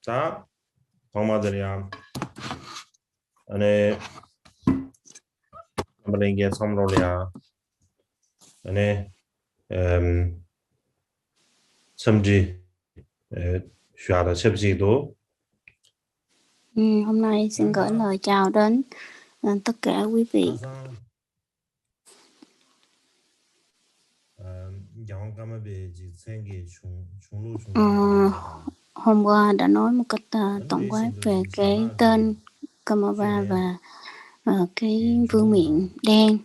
자, 동마들이야. 안에 한번 이게 섬롤이야. 안에 첨지 쉬어다 첩지도. Hôm nay xin gửi lời chào đến tất cả quý vị. Hôm qua đã nói một cách tổng quát về cái tên Kamava và cái vương miện đen,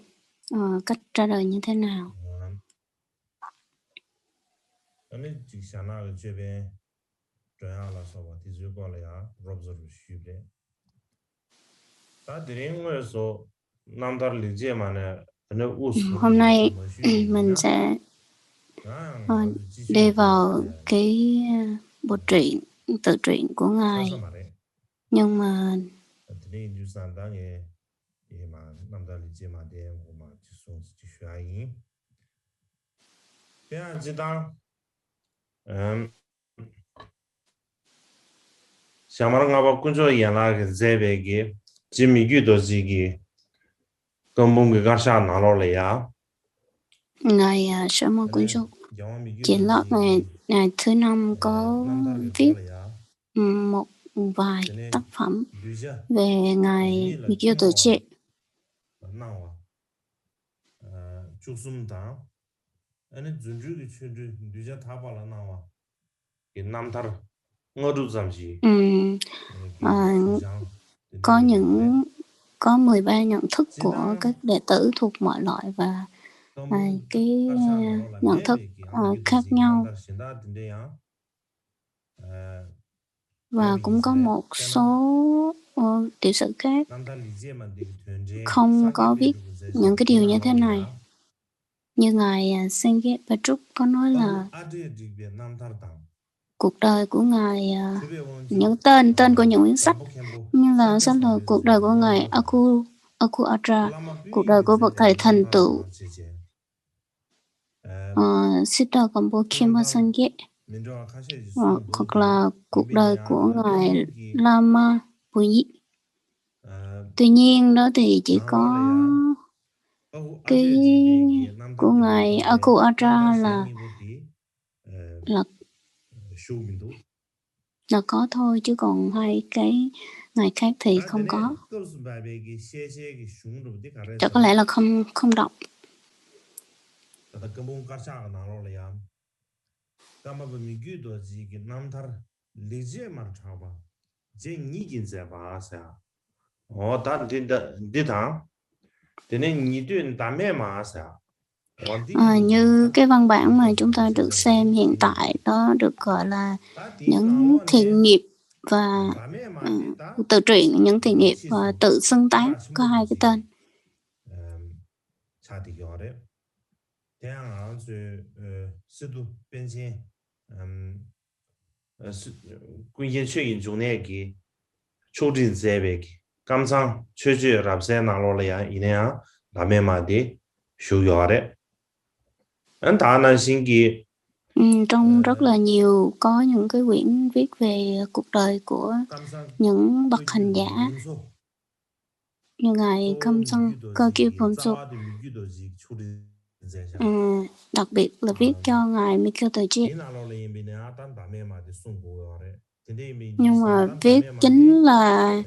cách ra đời như thế nào. Hôm nay mình sẽ đi vào cái bộ truyện, tự truyện của Ngài. Nhưng mà 샤마랑가 바꾼저 이야나 제베기 지미규도 지기 công cái sa nào là Ngài Sở Môn Quyển Trúc Triển Lót ngày thứ 5 có viết một vài tác phẩm về Ngài Mikyo Tự Trị. Có 13 nhận thức của các đệ tử thuộc mọi loại và cái nhận thức khác nhau, và cũng có một số tiểu sử khác không có viết những cái điều như thế này. Như Ngài Senget Patruk có nói là cuộc đời của Ngài, những tên của những quyển sách như là sách là cuộc đời của Ngài Aku Atra, cuộc đời của bậc thầy thành tựu Siddha Kampo Khema Sangye, hoặc là cuộc đời của Ngài Lama Puyi. Tuy nhiên đó thì chỉ có cái của Ngài Aku Atra là có thôi, chứ còn hai cái ngày khác thì không có. Chắc có lẽ là không đọc. Như cái văn bản mà chúng ta được xem hiện tại đó được gọi là những thiện nghiệp và tự truyện, những thiện nghiệp và tự xưng tán, có hai cái tên. 감상 최주의 랍세 나로래야 이내야 라메마디 쇼요아레 안다나 신기. Trong rất là nhiều có những cái quyển viết về cuộc đời của những bậc hành giả như Ngài Kamsang Kokyu Phunsu, đặc biệt là viết cho Ngài Mikyo Tự Trị. Nhưng mà viết chính là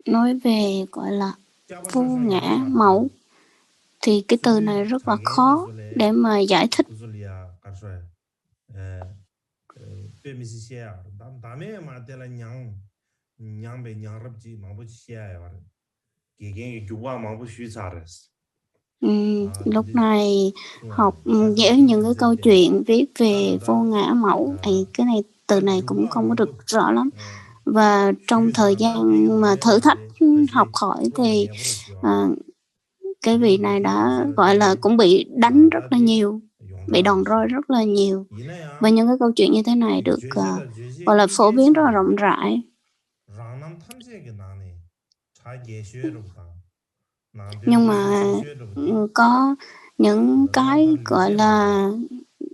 nói về gọi là vô ngã mẫu, thì cái từ này rất là khó để mà giải thích. Lúc này học dễ những cái câu chuyện viết về vô ngã mẫu thì cái này từ này cũng không có được rõ lắm. Và trong thời gian mà thử thách học hỏi thì cái vị này đã gọi là cũng bị đánh rất là nhiều, bị đòn roi rất là nhiều. Và những cái câu chuyện như thế này được gọi là phổ biến rất là rộng rãi. Nhưng mà có những cái gọi là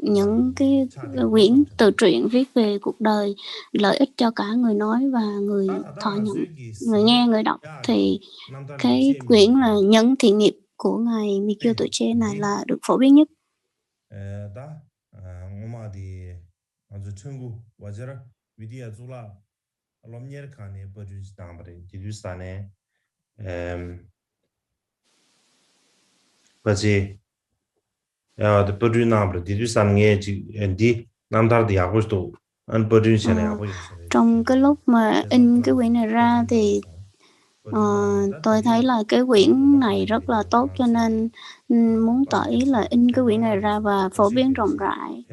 những cái quyển tự truyện viết về cuộc đời, lợi ích cho cả người nói và người thọ nhận, người nghe, người đọc, thì cái quyển là Những Thiện Nghiệp của ngài Mikio Tuche này là được phổ biến nhất. Vậy 야, 버드 나버 디두산 게 디 남다르디 야고스도 안 버드 챤네 야고 있어요. Trong cái lúc mà in cái quyển này ra thì tôi thấy là cái quyển này rất là tốt, cho nên muốn tới là in cái quyển này ra và phổ biến rộng rãi.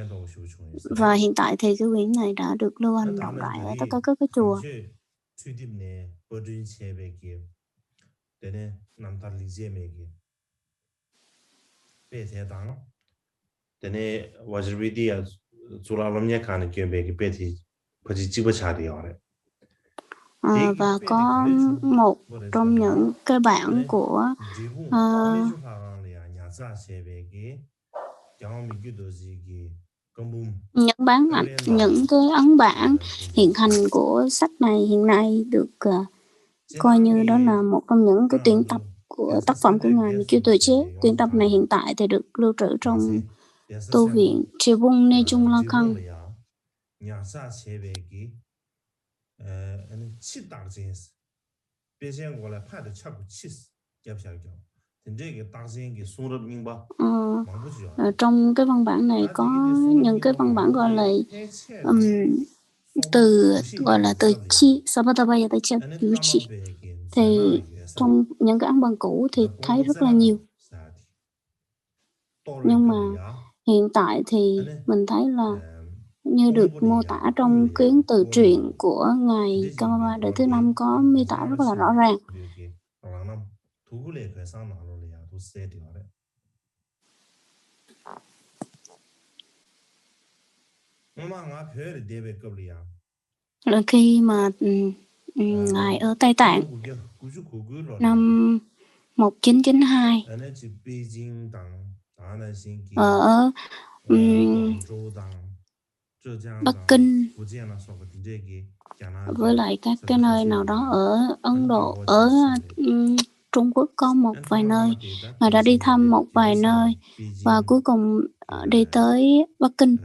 Và hiện tại thì cái quyển này đã được lưu hành rộng rãi ở tất cả các cái chùa. Tene wajridi ya zulalomnya kan kyembe ki peti phaji chiba chadi yore. Và có một trong những cái bản của những cái ấn bản hiện hành của sách này hiện nay được coi như đó là một trong những cái tuyển tập của tác phẩm của ngài Mikio Tuche. Tuyển tập này hiện tại thì được lưu trữ trong tu viện Tribung Nejung Lakang. Trong cái văn bản này có những cái văn bản gọi là từ gọi là từ chi Sabatabaya tới chân yu chi, thì trong những cái ấn bản cũ thì thấy rất là nhiều, nhưng mà hiện tại thì mình thấy là như được mô tả trong quyển tự truyện của ngài Kamaba đời thứ 5 có miêu tả rất là rõ ràng. Là khi mà ngài ở Tây Tạng năm 1992 ở Bắc Kinh với lại các cái nơi nào đó ở Ấn Độ, ở Trung Quốc có một vài nơi, ngài đã đi thăm một vài nơi và cuối cùng đi tới Bắc Kinh.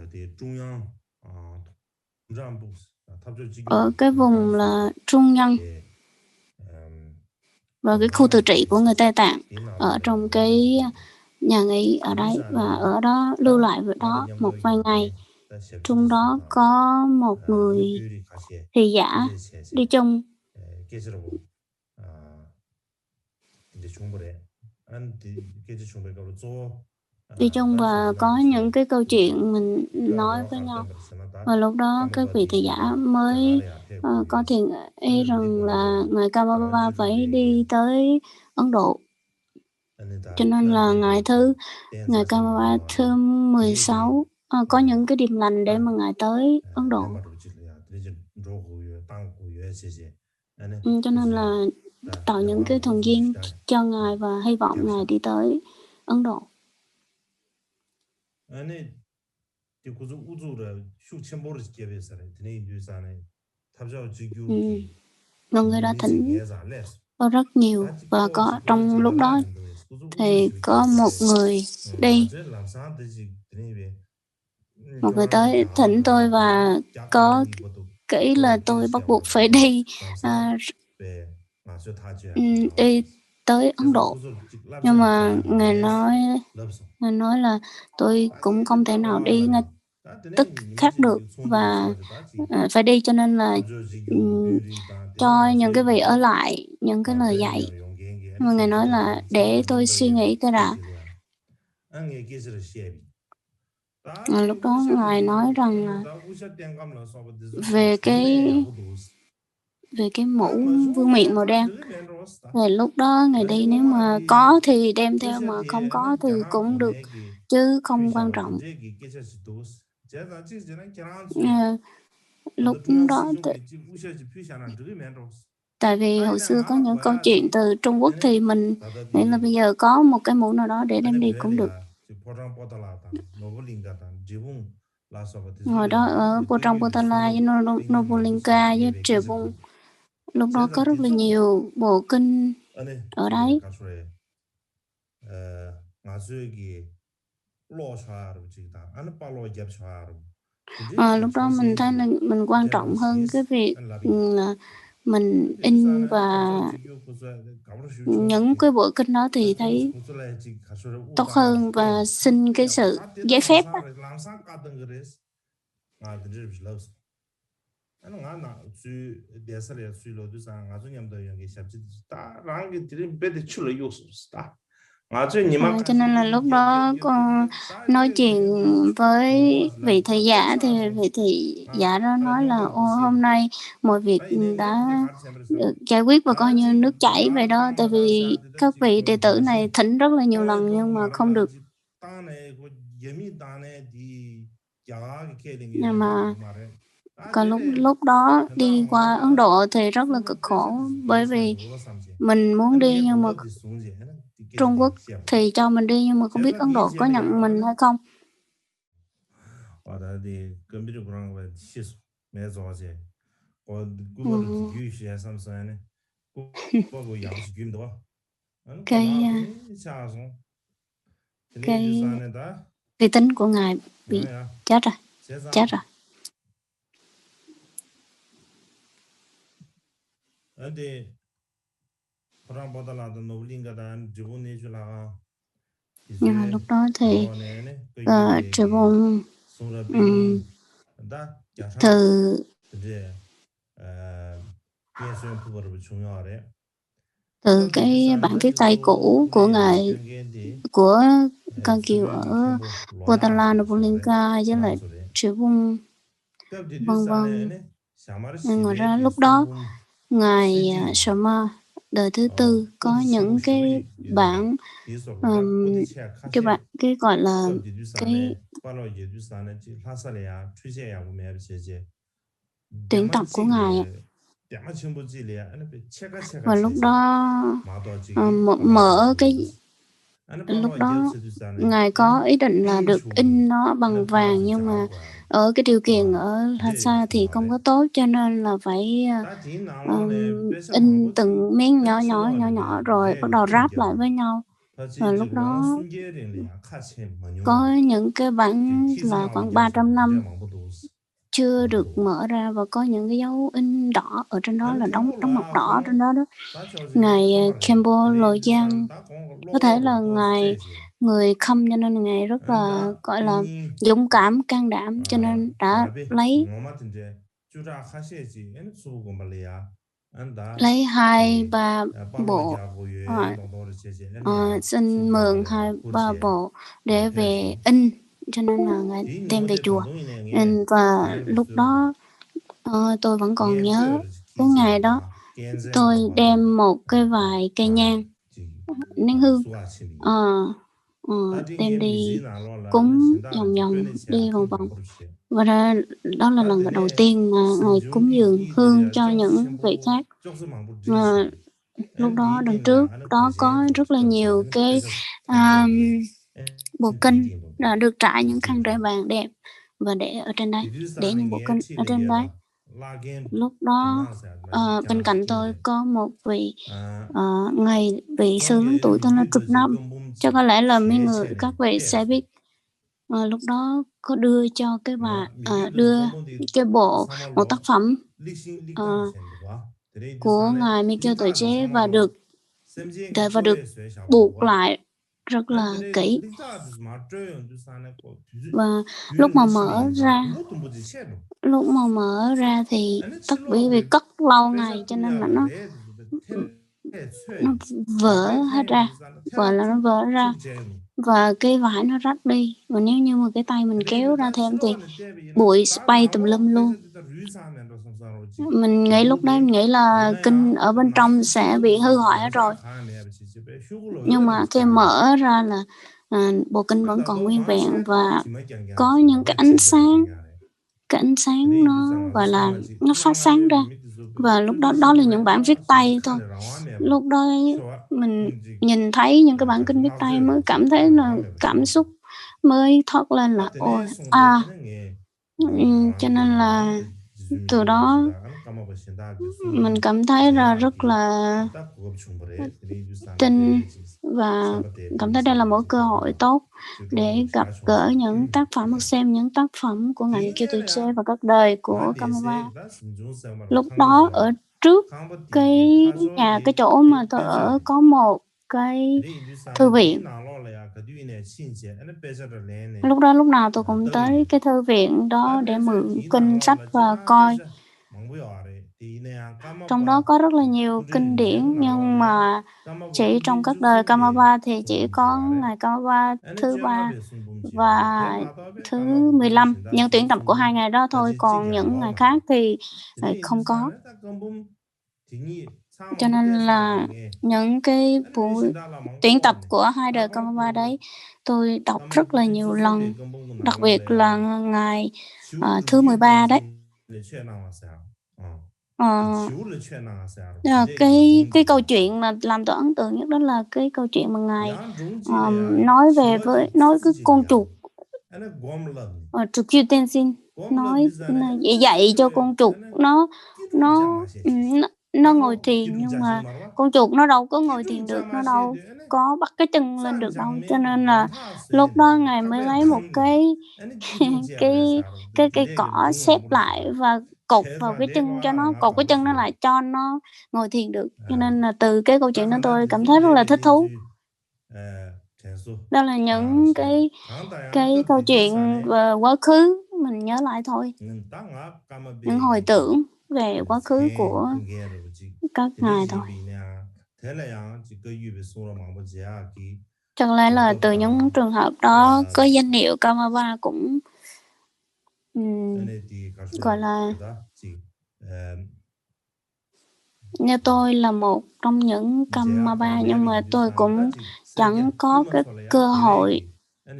Ở cái vùng là Trung Nhân và cái khu tự trị của người Tây Tạng, ở trong cái nhà nghỉ ở đấy, và ở đó lưu lại với đó một vài ngày. Trong đó có một người thị giả đi chung. Đi chung và có những cái câu chuyện mình nói với nhau. Và lúc đó các vị thị giả mới có thiện ý rằng là ngài Kamaba phải đi tới Ấn Độ. Cho nên là ngài Kamaba thứ 16 có những cái điềm lành để mà ngài tới Ấn Độ. Cho nên là tạo những cái thuận duyên cho ngài và hy vọng ngài đi tới Ấn Độ. Mọi người đã thỉnh có rất nhiều, và có trong lúc đó thì có một người đi, một người tới thỉnh tôi và có kỹ là tôi bắt buộc phải đi đi tới Ấn Độ. Nhưng mà ngài nói là tôi cũng không thể nào đi ngay tức khắc được và phải đi, cho nên là cho những cái vị ở lại những cái lời dạy. Mà ngài nói là để tôi suy nghĩ cái đã. Lúc đó ngài nói rằng là về cái mũ vương miện màu đen. Rồi lúc đó ngài đi, nếu mà có thì đem theo, mà không có thì cũng được, chứ không quan trọng. Lúc đó Tại vì hồi xưa có những câu chuyện từ Trung Quốc thì mình nghĩ là bây giờ có một cái mũ nào đó để đem đi cũng được. Hồi đó ở trong Potala với Novolinka với Triều Bung, lúc đó có rất là nhiều bộ kinh ở đấy. Lúc đó mình thấy là mình quan trọng hơn cái việc là mình in và những cái bộ kinh đó thì thấy tốt hơn và xin cái sự giấy phép đó. Cho nên là lúc đó con nói chuyện với vị thầy giả thì vị thầy giả đó nói là hôm nay mọi việc đã được giải quyết và coi như nước chảy vậy đó. Tại vì các vị đệ tử này thỉnh rất là nhiều lần nhưng mà không được. Nhưng mà còn lúc đó đi qua Ấn Độ thì rất là cực khổ, bởi vì mình muốn đi nhưng mà Trung Quốc thì cho mình đi nhưng mà không biết Ấn Độ có nhận mình hay không. Cái uy tín của ngài bị chết rồi. Nhưng mà lúc đó thì Triều Bung từ cái bản viết tay cũ của ngài, của Cang Kiều ở Potala, Novolinka với lại Triều Bung vân vân. Ngoài ra lúc đó ngài Sharma đời thứ tư có những cái bản cái gọi là cái tuyển tập của ngài. Và lúc đó mở cái lúc đó ngài có ý định là được in nó bằng vàng, nhưng mà ở cái điều kiện ở Lhasa thì không có tốt, cho nên là phải in từng miếng nhỏ rồi bắt đầu ráp lại với nhau. Và lúc đó có những cái bản là khoảng 300 năm chưa được mở ra và có những cái dấu in đỏ ở trên đó, là đóng mọc đỏ trên đó đó. Ngài Khenpo Lodjang có thể là ngài người Khâm, cho nên ngài rất là gọi là dũng cảm can đảm, cho nên đã lấy 2-3 bộ, xin mượn 2-3 bộ để về in, cho nên là ngài đem về chùa. Và lúc đó tôi vẫn còn nhớ cái ngày đó, tôi đem một cái vài cây nhang nén hương đem đi cúng vòng đi vòng vòng. Và đó là lần đầu tiên mà ngài cúng dường hương cho những vị khác. Lúc đó đằng trước đó có rất là nhiều cái bộ kinh đã được trải những khăn trải bàn đẹp và để ở trên đây, để những bộ kinh ở trên đấy. Lúc đó bên cạnh tôi có một vị vị sư lớn tuổi tên là Trục Năm, cho có lẽ là mấy người các vị sẽ biết. Lúc đó có đưa cho cái đưa cái một tác phẩm của ngài Mikio Tuệ Chế và được buộc lại rất là kỹ. Và lúc mà mở ra thì tất vì cất lâu ngày cho nên là nó vỡ hết ra, gọi là nó vỡ ra và cái vải nó rách đi. Và nếu như mà cái tay mình kéo ra thêm thì bụi bay tùm lum luôn. Mình nghĩ lúc đấy mình nghĩ là kinh ở bên trong sẽ bị hư hoại hết rồi, nhưng mà khi mở ra là bộ kinh vẫn còn nguyên vẹn và có những cái ánh sáng nó gọi là nó phát sáng ra. Và lúc đó đó là những bản viết tay thôi. Lúc đó mình nhìn thấy những cái bản kinh viết tay mới cảm thấy là cảm xúc mới thoát lên là ôi cho nên là từ đó mình cảm thấy là rất là tin và cảm thấy đây là một cơ hội tốt để gặp gỡ những tác phẩm, xem những tác phẩm của ngài Mikio và các đời của Kamaba. Lúc đó ở trước cái nhà, cái chỗ mà tôi ở có một cái thư viện. Lúc đó lúc nào tôi cũng tới cái thư viện đó để mượn kinh sách và coi. Trong đó có rất là nhiều kinh điển, nhưng mà chỉ trong các đời Kamaba thì chỉ có ngài Kamaba thứ 3 và thứ 15, những tuyển tập của 2 ngày đó thôi, còn những ngày khác thì không có. Cho nên là những cái buổi tuyển tập của 2 đời Kamaba đấy tôi đọc rất là nhiều lần, đặc biệt là ngày thứ 13 đấy. Cái câu chuyện mà làm tôi ấn tượng nhất đó là cái câu chuyện mà ngài nói cái con chuột Tsukyu Tenshin nói dạy cho con chuột nó ngồi thiền, nhưng mà con chuột nó đâu có ngồi thiền được, nó đâu có bắt cái chân lên được đâu, cho nên là lúc đó ngài mới lấy một cái cây cỏ xếp lại và cột vào cái chân cho nó, cột cái chân nó lại cho nó ngồi thiền được. Cho nên là từ cái câu chuyện đó tôi cảm thấy rất là thích thú. Đó là những cái câu chuyện về quá khứ mình nhớ lại thôi, những hồi tưởng về quá khứ của các ngài thôi. Chẳng lẽ là từ những trường hợp đó có danh hiệu Kamaba cũng gọi là như tôi là một trong những Kamaba, nhưng mà tôi cũng chẳng có cái cơ hội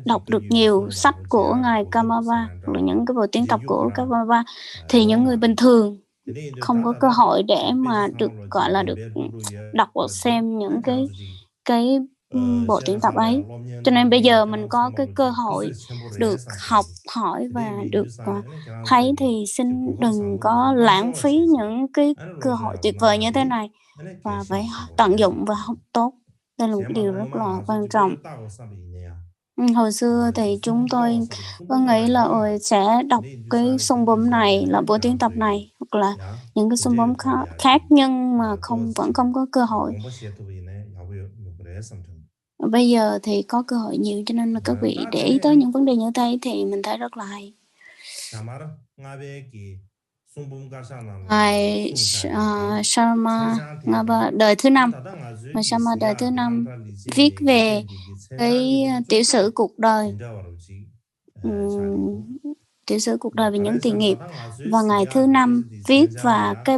đọc được nhiều sách của ngài Kamaba hoặc là những cái bộ tuyển tập của Kamaba, thì những người bình thường không có cơ hội để mà được gọi là được đọc hoặc xem những cái bộ tuyển tập ấy. Cho nên bây giờ mình có cái cơ hội được học hỏi và được thấy thì xin đừng có lãng phí những cái cơ hội tuyệt vời như thế này, và phải tận dụng và học tốt. Đây là một điều rất là quan trọng. Hồi xưa thì chúng tôi có nghĩ là sẽ đọc cái song bom này, là bộ tuyển tập này, hoặc là những cái song bom khác, nhưng mà vẫn không có cơ hội. Bây giờ thì có cơ hội nhiều, cho nên là các vị để ý tới những vấn đề như thế thì mình thấy rất là hay. Ngài Sharma đời thứ 5, ngài Sharma đời thứ 5 viết về cái tiểu sử cuộc đời, tiểu sử cuộc đời về những tiền nghiệp, và ngày thứ 5 viết, và cái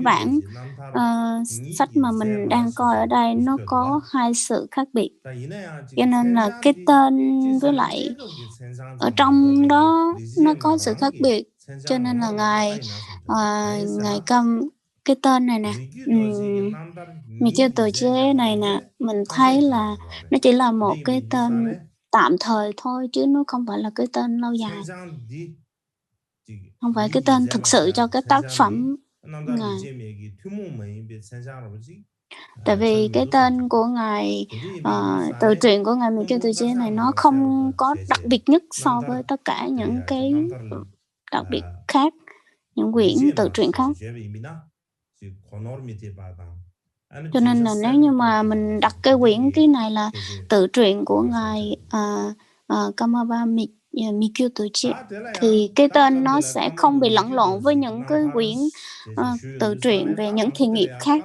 bản sách mà mình đang coi ở đây nó có 2 sự khác biệt, cho nên là cái tên với lại ở trong đó nó có sự khác biệt, cho nên là ngài cái tên này nè, Mikio Toje này nè, mình thấy là nó chỉ là một cái tên tạm thời thôi, chứ nó không phải là cái tên lâu dài, không phải cái tên thực sự cho cái tác phẩm ngài. Tại vì cái tên của ngài tự truyện của ngài Mikio Toje này nó không có đặc biệt nhất so với tất cả những cái đặc biệt khác, những quyển tự truyện khác. Cho nên là nếu như mà mình đặt cái quyển này là tự truyện của ngài Kamaba Mikio Toje, thì cái tên nó sẽ không bị lẫn lộn với những cái quyển tự truyện về những thiền nghiệp khác.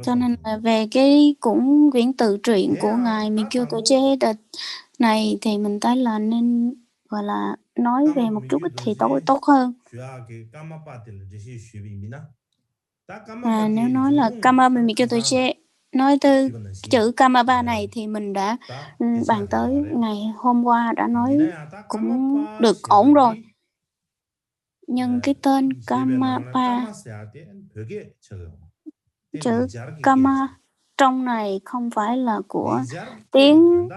Cho nên là về cái quyển tự truyện của ngài Mikio Toje này thì mình thấy là nên gọi là nói về một chút ít thì tốt hơn. Nếu nói là Kamaba Mikio Toje nói tới chữ Kamaba này thì mình đã bàn tới ngày hôm qua đã nói cũng được ổn rồi. Nhưng cái tên Kamapa, chữ Kama trong này không phải là của tiếng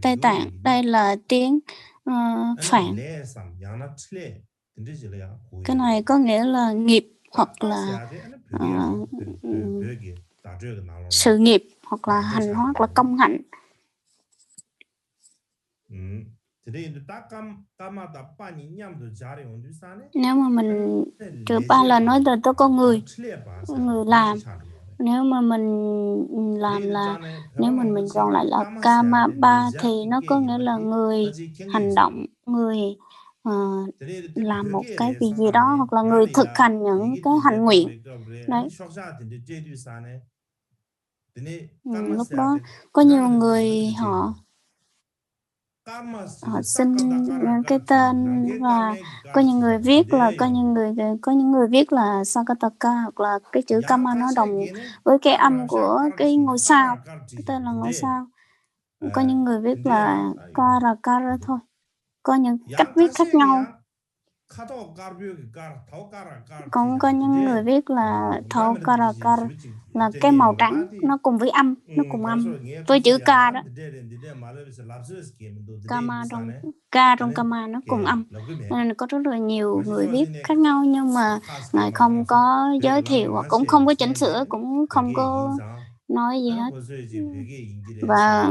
Tây Tạng, đây là tiếng Phạn. Cái này có nghĩa là nghiệp hoặc là sự nghiệp hoặc là hành hóa hoặc là công hạnh. Nếu mà mình chữ ba là nói về tới con người làm. Nếu mà mình làm là nếu mình còn lại là Kamapa thì nó có nghĩa là người hành động, người làm một cái gì đó hoặc là người thực hành những cái hành nguyện. Đấy. Lúc đó có nhiều người họ xin cái tên và có những người viết là có những người viết là Sakataka hoặc là cái chữ Kama nó đồng với cái âm của cái ngôi sao, cái tên là ngôi sao. Có những người viết là Karakara thôi. Có những cách viết khác nhau. Còn có những người viết là Thao Karakara là cái màu trắng nó cùng với âm, nó cùng âm với chữ K đó. Kama trong Kama nó cùng âm. Nên có rất là nhiều người viết khác nhau nhưng mà Ngài không có giới thiệu hoặc cũng không có chỉnh sửa, cũng không có nói gì hết. Và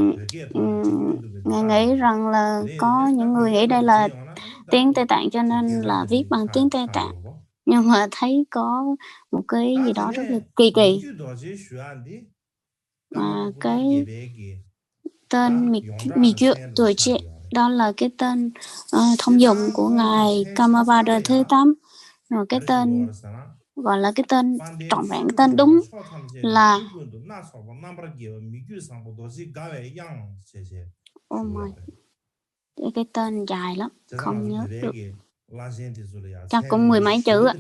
Ngài nghĩ rằng là có những người nghĩ đây là tiếng Tây Tạng cho nên là viết bằng tiếng Tây Tạng. Nhưng mà thấy có một cái gì đó rất là kỳ kỳ. Mà cái tên Mikyu tuổi trẻ đó là cái tên thông dụng của Ngài Kamabada thứ 8. Rồi cái tên gọi là cái tên trọn vẹn, tên đúng là cái tên dài lắm, không nhớ được. Chắc cũng mười mấy chữ ạ.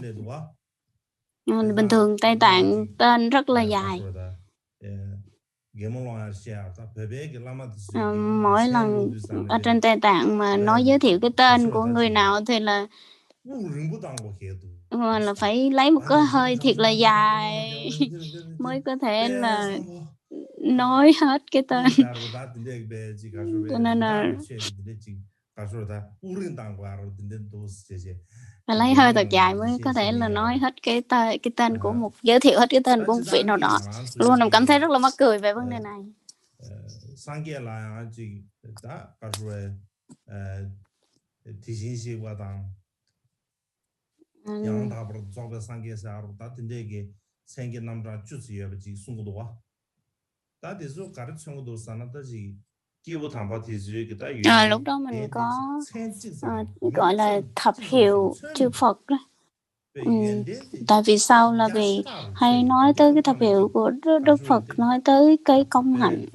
Bình thường Tây Tạng tên rất là dài. Mỗi lần ở trên Tây Tạng mà nói giới thiệu cái tên của người nào thì là phải lấy một cái hơi thiệt là dài mới có thể là nói hết cái tên. Cho nên là phải lấy hơi thật dài mới có thể là nói hết cái tên của một, giới thiệu hết cái tên của một vị nào đó. Luôn em cảm thấy rất là mắc cười về vấn đề này. Lúc đó mình có gọi là thập hiệu chư Phật đó. Tại vì sao là vì hay nói tới cái thập hiệu của Đức Phật, nói tới cái công hạnh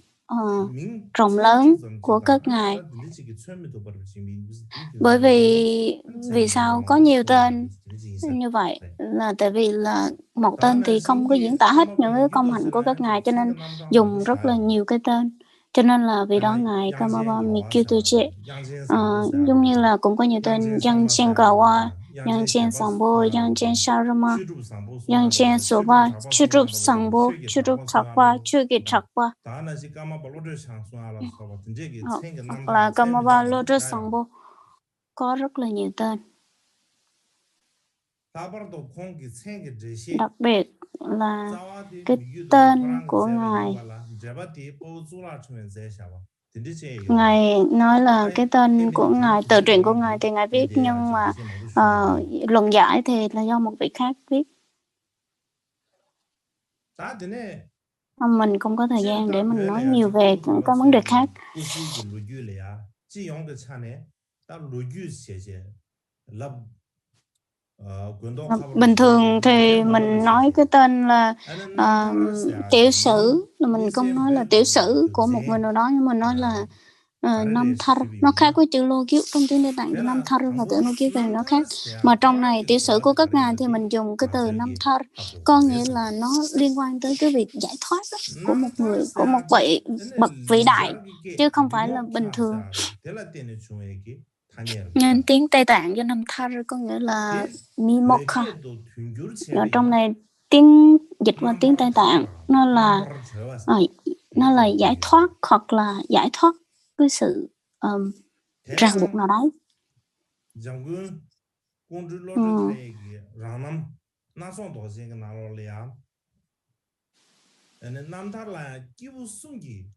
rộng lớn của các ngài. Bởi vì sao có nhiều tên như vậy là tại vì là một tên thì không có diễn tả hết những cái công hạnh của các ngài, cho nên dùng rất là nhiều cái tên. Cho nên là vì đó ngài Kamaba Mikyu Tuche giống như là cũng có nhiều tên Yang Chen Gawa, Yang Chen Sambo, Yang Chen Sharma, Yang Chen Soba, Churup Sambo, Churup Thakwa, Chuki Thakwa, hoặc là Kamaba Lotus Sambo. Có rất là nhiều tên. Đặc biệt là cái tên của ngài. Ngài nói là cái tên của ngài, tự truyện của ngài thì ngài viết, nhưng mà luận giải thì là do một vị khác viết. Mình không có thời gian để mình nói nhiều về các vấn đề khác. Bình thường thì mình nói cái tên là tiểu sử, là mình không nói là tiểu sử của một người nào đó, nhưng mình nói là Nam thar nó khác với chữ lô kiếu, trong tiếng Tây Tạng thì Nam thar và từ lô kiếu thì nó khác, mà trong này tiểu sử của các ngài thì mình dùng cái từ Nam thar có nghĩa là nó liên quan tới cái việc giải thoát đó, của một người, của một vị bậc vĩ đại, chứ không phải là bình thường. Nên tiếng Tây Tạng cho Nam thar có nghĩa là Mimokha. Ở trong này tiếng dịch vào tiếng Tây Tạng nó là giải thoát, hoặc là giải thoát cái sự ràng buộc nào đấy.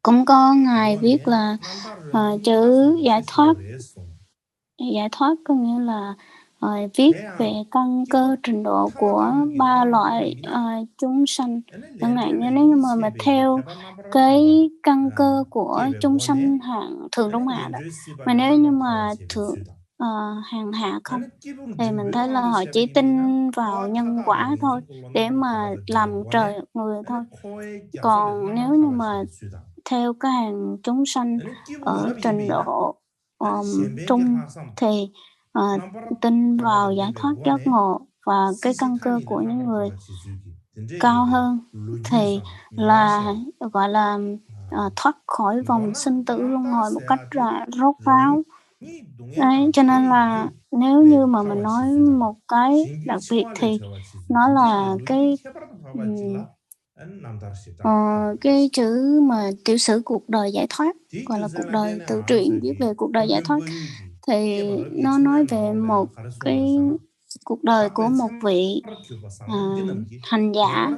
Cũng có ngài viết là chữ giải thoát có nghĩa là viết về căn cơ trình độ của ba loại chúng sanh. Chẳng hạn như nếu như mà theo cái căn cơ của chúng sanh hạng thường trung hạ đó, mà nếu như mà thượng hàng hạ không, thì mình thấy là họ chỉ tin vào nhân quả thôi để mà làm trời người thôi. Còn nếu như mà theo cái hàng chúng sanh ở trình độ trung thì tin vào giải thoát giác ngộ, và cái căn cơ của những người cao hơn thì là gọi là thoát khỏi vòng sinh tử luân hồi một cách rốt ráo. Đấy, cho nên là nếu như mà mình nói một cái đặc biệt thì nó là cái chữ mà tiểu sử cuộc đời giải thoát, gọi là cuộc đời tự truyện viết về cuộc đời giải thoát, thì nó nói về một cái cuộc đời của một vị hành giả.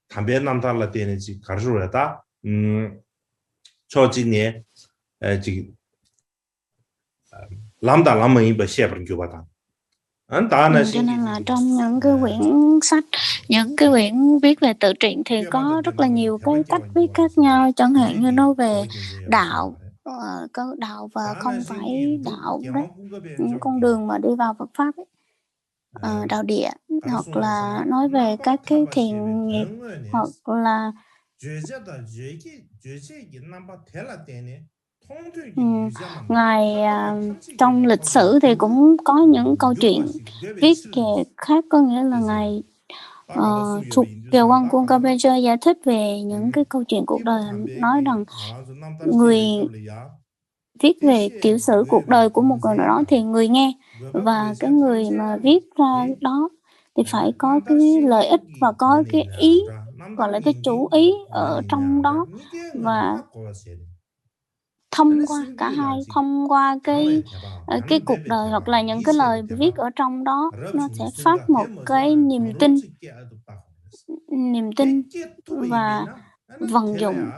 담배 남달라 때는지 가르쳐라다 저 지금 지금 람다 람이 버시아버린 교바다. Cho nên là trong những cái quyển sách, những cái quyển viết về tự truyện thì có rất là nhiều cái cách viết khác nhau. Chẳng hạn như nói về đạo, có đạo và không phải đạo đấy, những con đường mà đi vào Phật pháp ấy, đạo địa, hoặc là nói về các cái thiện nghiệp, hoặc là ngài trong lịch sử thì cũng có những câu chuyện viết về khác, có nghĩa là ngài thuộc Kiều Quang Quân Kabeja giải thích về những cái câu chuyện cuộc đời, nói rằng người viết về tiểu sử cuộc đời của một người nào đó thì người nghe và cái người mà viết ra đó thì phải có cái lợi ích và có cái ý, gọi là cái chủ ý ở trong đó, và thông qua cả hai, thông qua cái cuộc đời hoặc là những cái lời viết ở trong đó, nó sẽ phát một cái niềm tin và vận dụng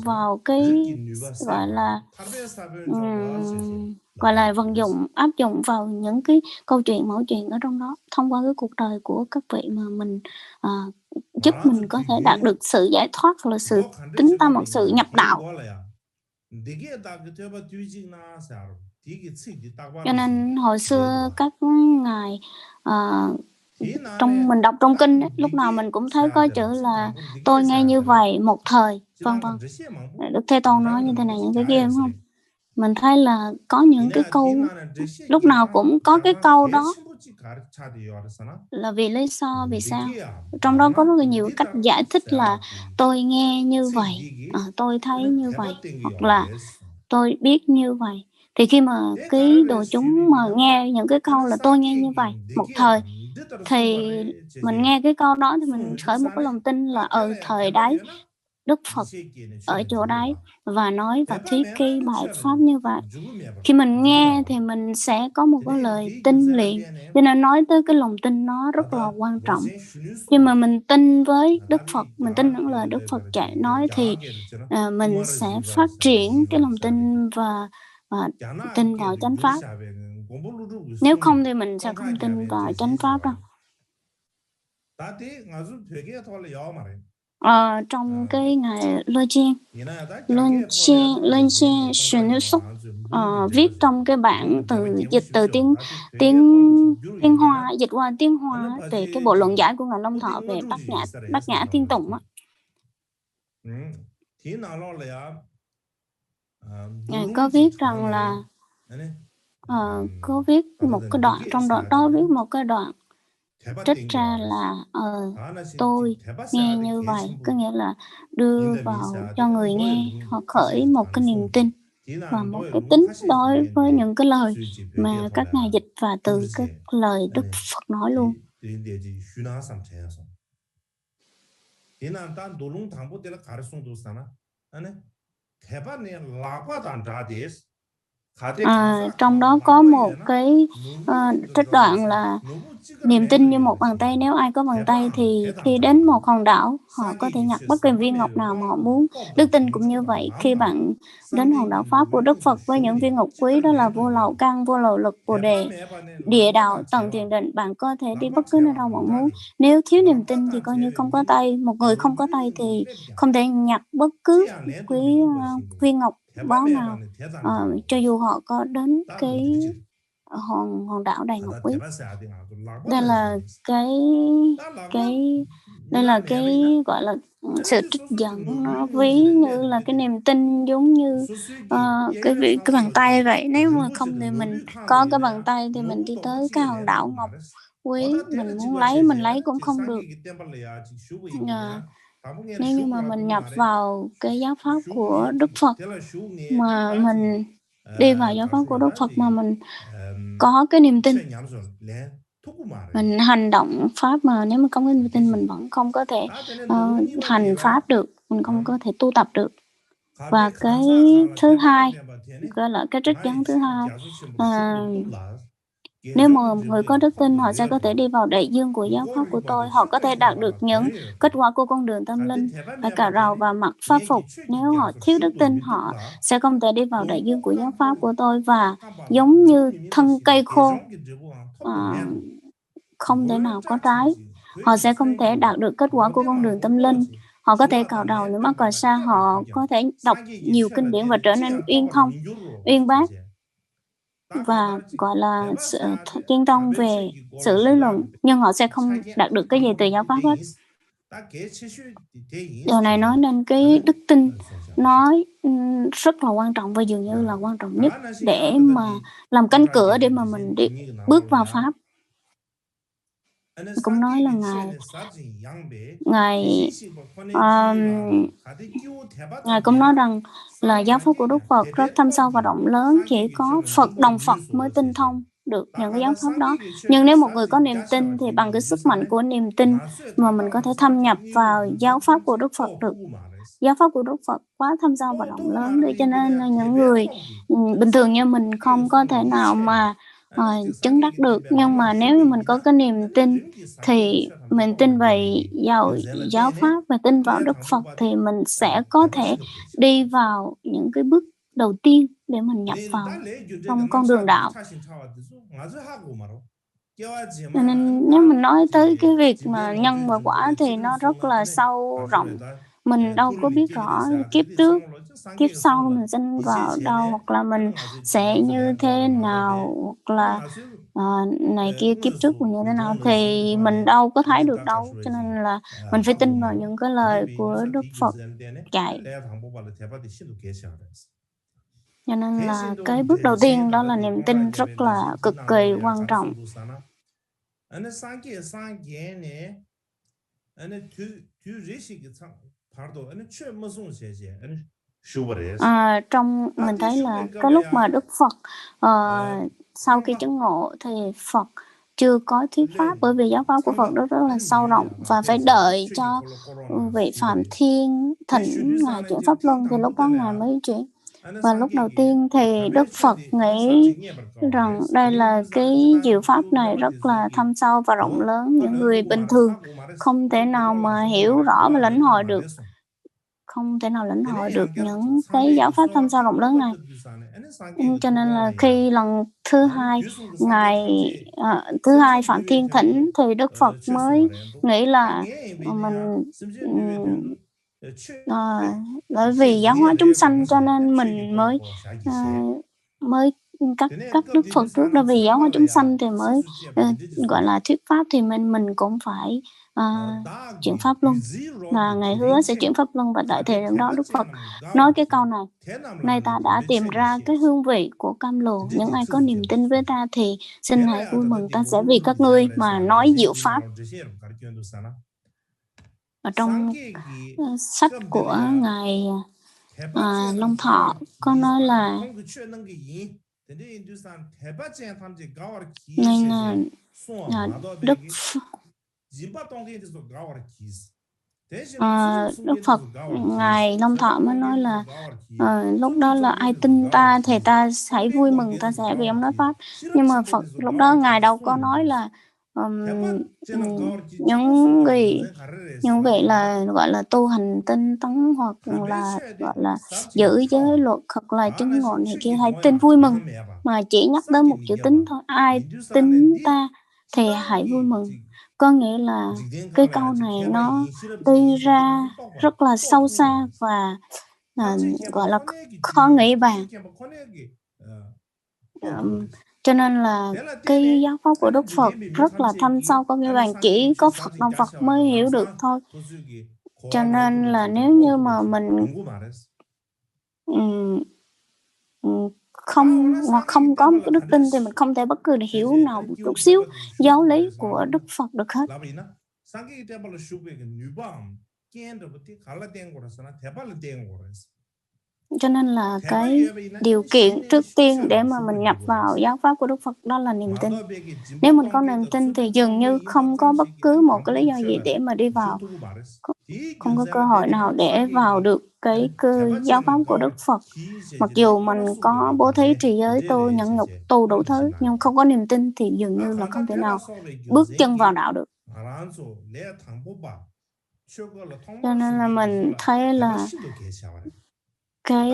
vào cái gọi là vận dụng, áp dụng vào những cái câu chuyện, mẫu chuyện ở trong đó, thông qua cái cuộc đời của các vị mà mình giúp mình có thể đạt được sự giải thoát, hoặc là sự tính tâm, một sự nhập đạo. Cho nên hồi xưa các ngài trong mình đọc trong kinh ấy, lúc nào mình cũng thấy có chữ là tôi nghe như vậy một thời, vân vân. Đức Thế Tôn nói như thế này những thế kia, đúng không? Mình thấy là có những cái câu lúc nào cũng có cái câu đó là vì lý do vì sao. Trong đó có rất là nhiều cách giải thích là tôi nghe như vậy, tôi thấy như vậy, hoặc là tôi biết như vậy. Thì khi mà cái đồ chúng mà nghe những cái câu là tôi nghe như vậy một thời, thì mình nghe cái câu đó thì mình khởi một cái lòng tin là thời đấy Đức Phật ở chỗ đấy và nói và thuyết cái bài pháp như vậy. Khi mình nghe thì mình sẽ có một cái lời tin liền. Cho nên nói tới cái lòng tin nó rất là quan trọng. Khi mà mình tin với Đức Phật, mình tin những lời Đức Phật dạy nói thì mình sẽ phát triển cái lòng tin và tin vào chánh pháp. Nếu không thì mình sẽ không tin vào chánh pháp đâu. Trong cái ngày Luân Chiên Xuyên Nữ Xúc viết trong cái bản dịch từ tiếng Tiên Hoa, dịch qua Tiên Hoa về cái bộ luận giải của ngài Long Thọ về Bát Nhã Thiên Tùng á. Ngài có viết rằng là có viết một cái đoạn, trong đoạn đó viết một cái đoạn trích ra là tôi nghe như vậy, có nghĩa là đưa vào cho người nghe họ khởi một cái niềm tin và một cái tính đối với những cái lời mà các ngài dịch và từ cái lời Đức Phật nói luôn. Trong đó có một cái trích đoạn là niềm tin như một bàn tay, nếu ai có bàn tay thì khi đến một hòn đảo họ có thể nhặt bất kỳ viên ngọc nào mà họ muốn. Đức tin cũng như vậy, khi bạn đến hòn đảo Pháp của Đức Phật với những viên ngọc quý, đó là vô lậu căn, vô lậu lực, bồ đề, địa đạo, tầng thiền định, bạn có thể đi bất cứ nơi đâu bạn muốn. Nếu thiếu niềm tin thì coi như không có tay. Một người không có tay thì không thể nhặt bất cứ viên ngọc báu nào, cho dù họ có đến cái hòn đảo đầy ngọc quý. Đây là cái gọi là sự trích dẫn, nó ví như là cái niềm tin giống như cái bàn tay vậy. Nếu mà không thì mình có cái bàn tay thì mình đi tới cái hòn đảo ngọc quý, mình muốn lấy mình lấy cũng không được. Nếu như mà mình nhập vào cái giáo pháp của Đức Phật, mà mình đi vào giáo pháp của Đức Phật mà mình có cái niềm tin, mình hành động pháp mà nếu mà không có niềm tin mình vẫn không có thể hành pháp được, mình không có thể tu tập được. Và cái thứ hai, gọi là cái trích dẫn thứ hai, nếu mà một người có đức tin, họ sẽ có thể đi vào đại dương của giáo pháp của tôi, họ có thể đạt được những kết quả của con đường tâm linh, phải cạo râu và mặc pháp phục. Nếu họ thiếu đức tin, họ sẽ không thể đi vào đại dương của giáo pháp của tôi, và giống như thân cây khô không thể nào có trái, họ sẽ không thể đạt được kết quả của con đường tâm linh. Họ có thể cạo đầu những mắt cò xa, họ có thể đọc nhiều kinh điển và trở nên uyên thông, uyên bác, và gọi là tiên tông về sự lý luận, nhưng họ sẽ không đạt được cái gì từ giáo pháp hết. Điều này nói nên cái đức tin nói rất là quan trọng, và dường như là quan trọng nhất để mà làm cánh cửa để mà mình đi bước vào pháp. Cũng nói là ngài cũng nói rằng là giáo pháp của Đức Phật rất thâm sâu và rộng lớn, chỉ có đồng Phật mới tinh thông được những cái giáo pháp đó. Nhưng nếu một người có niềm tin thì bằng cái sức mạnh của niềm tin mà mình có thể thâm nhập vào giáo pháp của Đức Phật được. Giáo pháp của Đức Phật quá thâm sâu và rộng lớn, để cho nên là những người bình thường như mình không có thể nào mà chứng đắc được. Nhưng mà nếu như mình có cái niềm tin thì mình tin về giáo pháp và tin vào Đức Phật thì mình sẽ có thể đi vào những cái bước đầu tiên để mình nhập vào trong con đường đạo. Nên nếu mình nói tới cái việc mà nhân và quả thì nó rất là sâu rộng. Mình đâu có biết rõ kiếp trước, kiếp sau mình sinh vào đâu, hoặc là mình sẽ như thế nào, hoặc là này kia kiếp trước mình như thế nào, thì mình đâu có thấy được đâu. Cho nên là mình phải tin vào những cái lời của Đức Phật dạy. Cho nên là cái bước đầu tiên đó là niềm tin, rất là cực kỳ quan trọng. Trong mình thấy là cái lúc mà Đức Phật sau khi chứng ngộ thì Phật chưa có thuyết pháp, bởi vì giáo pháp của Phật rất là sâu rộng và phải đợi cho vị Phạm Thiên thỉnh ngài chuyển pháp luân thì lúc đó ngài mới chuyển. Và lúc đầu tiên thì Đức Phật nghĩ rằng đây là cái diệu pháp này rất là thâm sâu và rộng lớn, những người bình thường không thể nào mà hiểu rõ và lãnh hội được, không thể nào lãnh hội được những cái giáo pháp thâm sâu rộng lớn này. Cho nên là khi lần thứ hai Phạm Thiên thỉnh thì Đức Phật mới nghĩ là mình bởi vì giáo hóa chúng sanh cho nên mình mới các đức Phật trước đó vì giáo hóa chúng sanh thì mới gọi là thuyết pháp, thì mình cũng phải chuyển pháp luân, là Ngài hứa sẽ chuyển pháp luân. Và tại thời điểm đó Đức Phật nói cái câu này: nay ta đã tìm ra cái hương vị của cam lồ, những ai có niềm tin với ta thì xin hãy vui mừng, ta sẽ vì các ngươi mà nói diệu pháp. Ở trong sách của Ngài Long Thọ có nói là nên Đức Phật Ngài Long Thọ mới nói là lúc đó là ai tin ta thì ta hãy vui mừng, ta sẽ vì ông nói pháp. Nhưng mà Phật lúc đó Ngài đâu có nói là những vị là gọi là tu hành tinh tấn hoặc là gọi là giữ giới luật hoặc là chứng ngộ này kia hãy tin vui mừng, mà chỉ nhắc đến một chữ tín thôi: ai tin ta thì hãy vui mừng. Có nghĩa là cái câu này nó đi ra rất là sâu xa và gọi là khó nghĩ bàn. Cho nên là cái giáo pháp của Đức Phật rất là thâm sâu, có nghĩa là chỉ có Phật Đạo Phật mới hiểu được thôi. Cho nên là nếu như mà mình không có một cái đức tin thì mình không thể bất cứ hiểu nào một chút xíu giáo lý của Đức Phật được hết. Cho nên là cái điều kiện trước tiên để mà mình nhập vào giáo pháp của Đức Phật đó là niềm tin. Nếu mình có niềm tin thì dường như không có bất cứ một cái lý do gì để mà đi vào, không có cơ hội nào để vào được cái giáo pháp của Đức Phật. Mặc dù mình có bố thí, trì giới, tu, nhẫn nhục, tu đủ thứ, nhưng không có niềm tin thì dường như là không thể nào bước chân vào đạo được. Cho nên là mình thấy là cái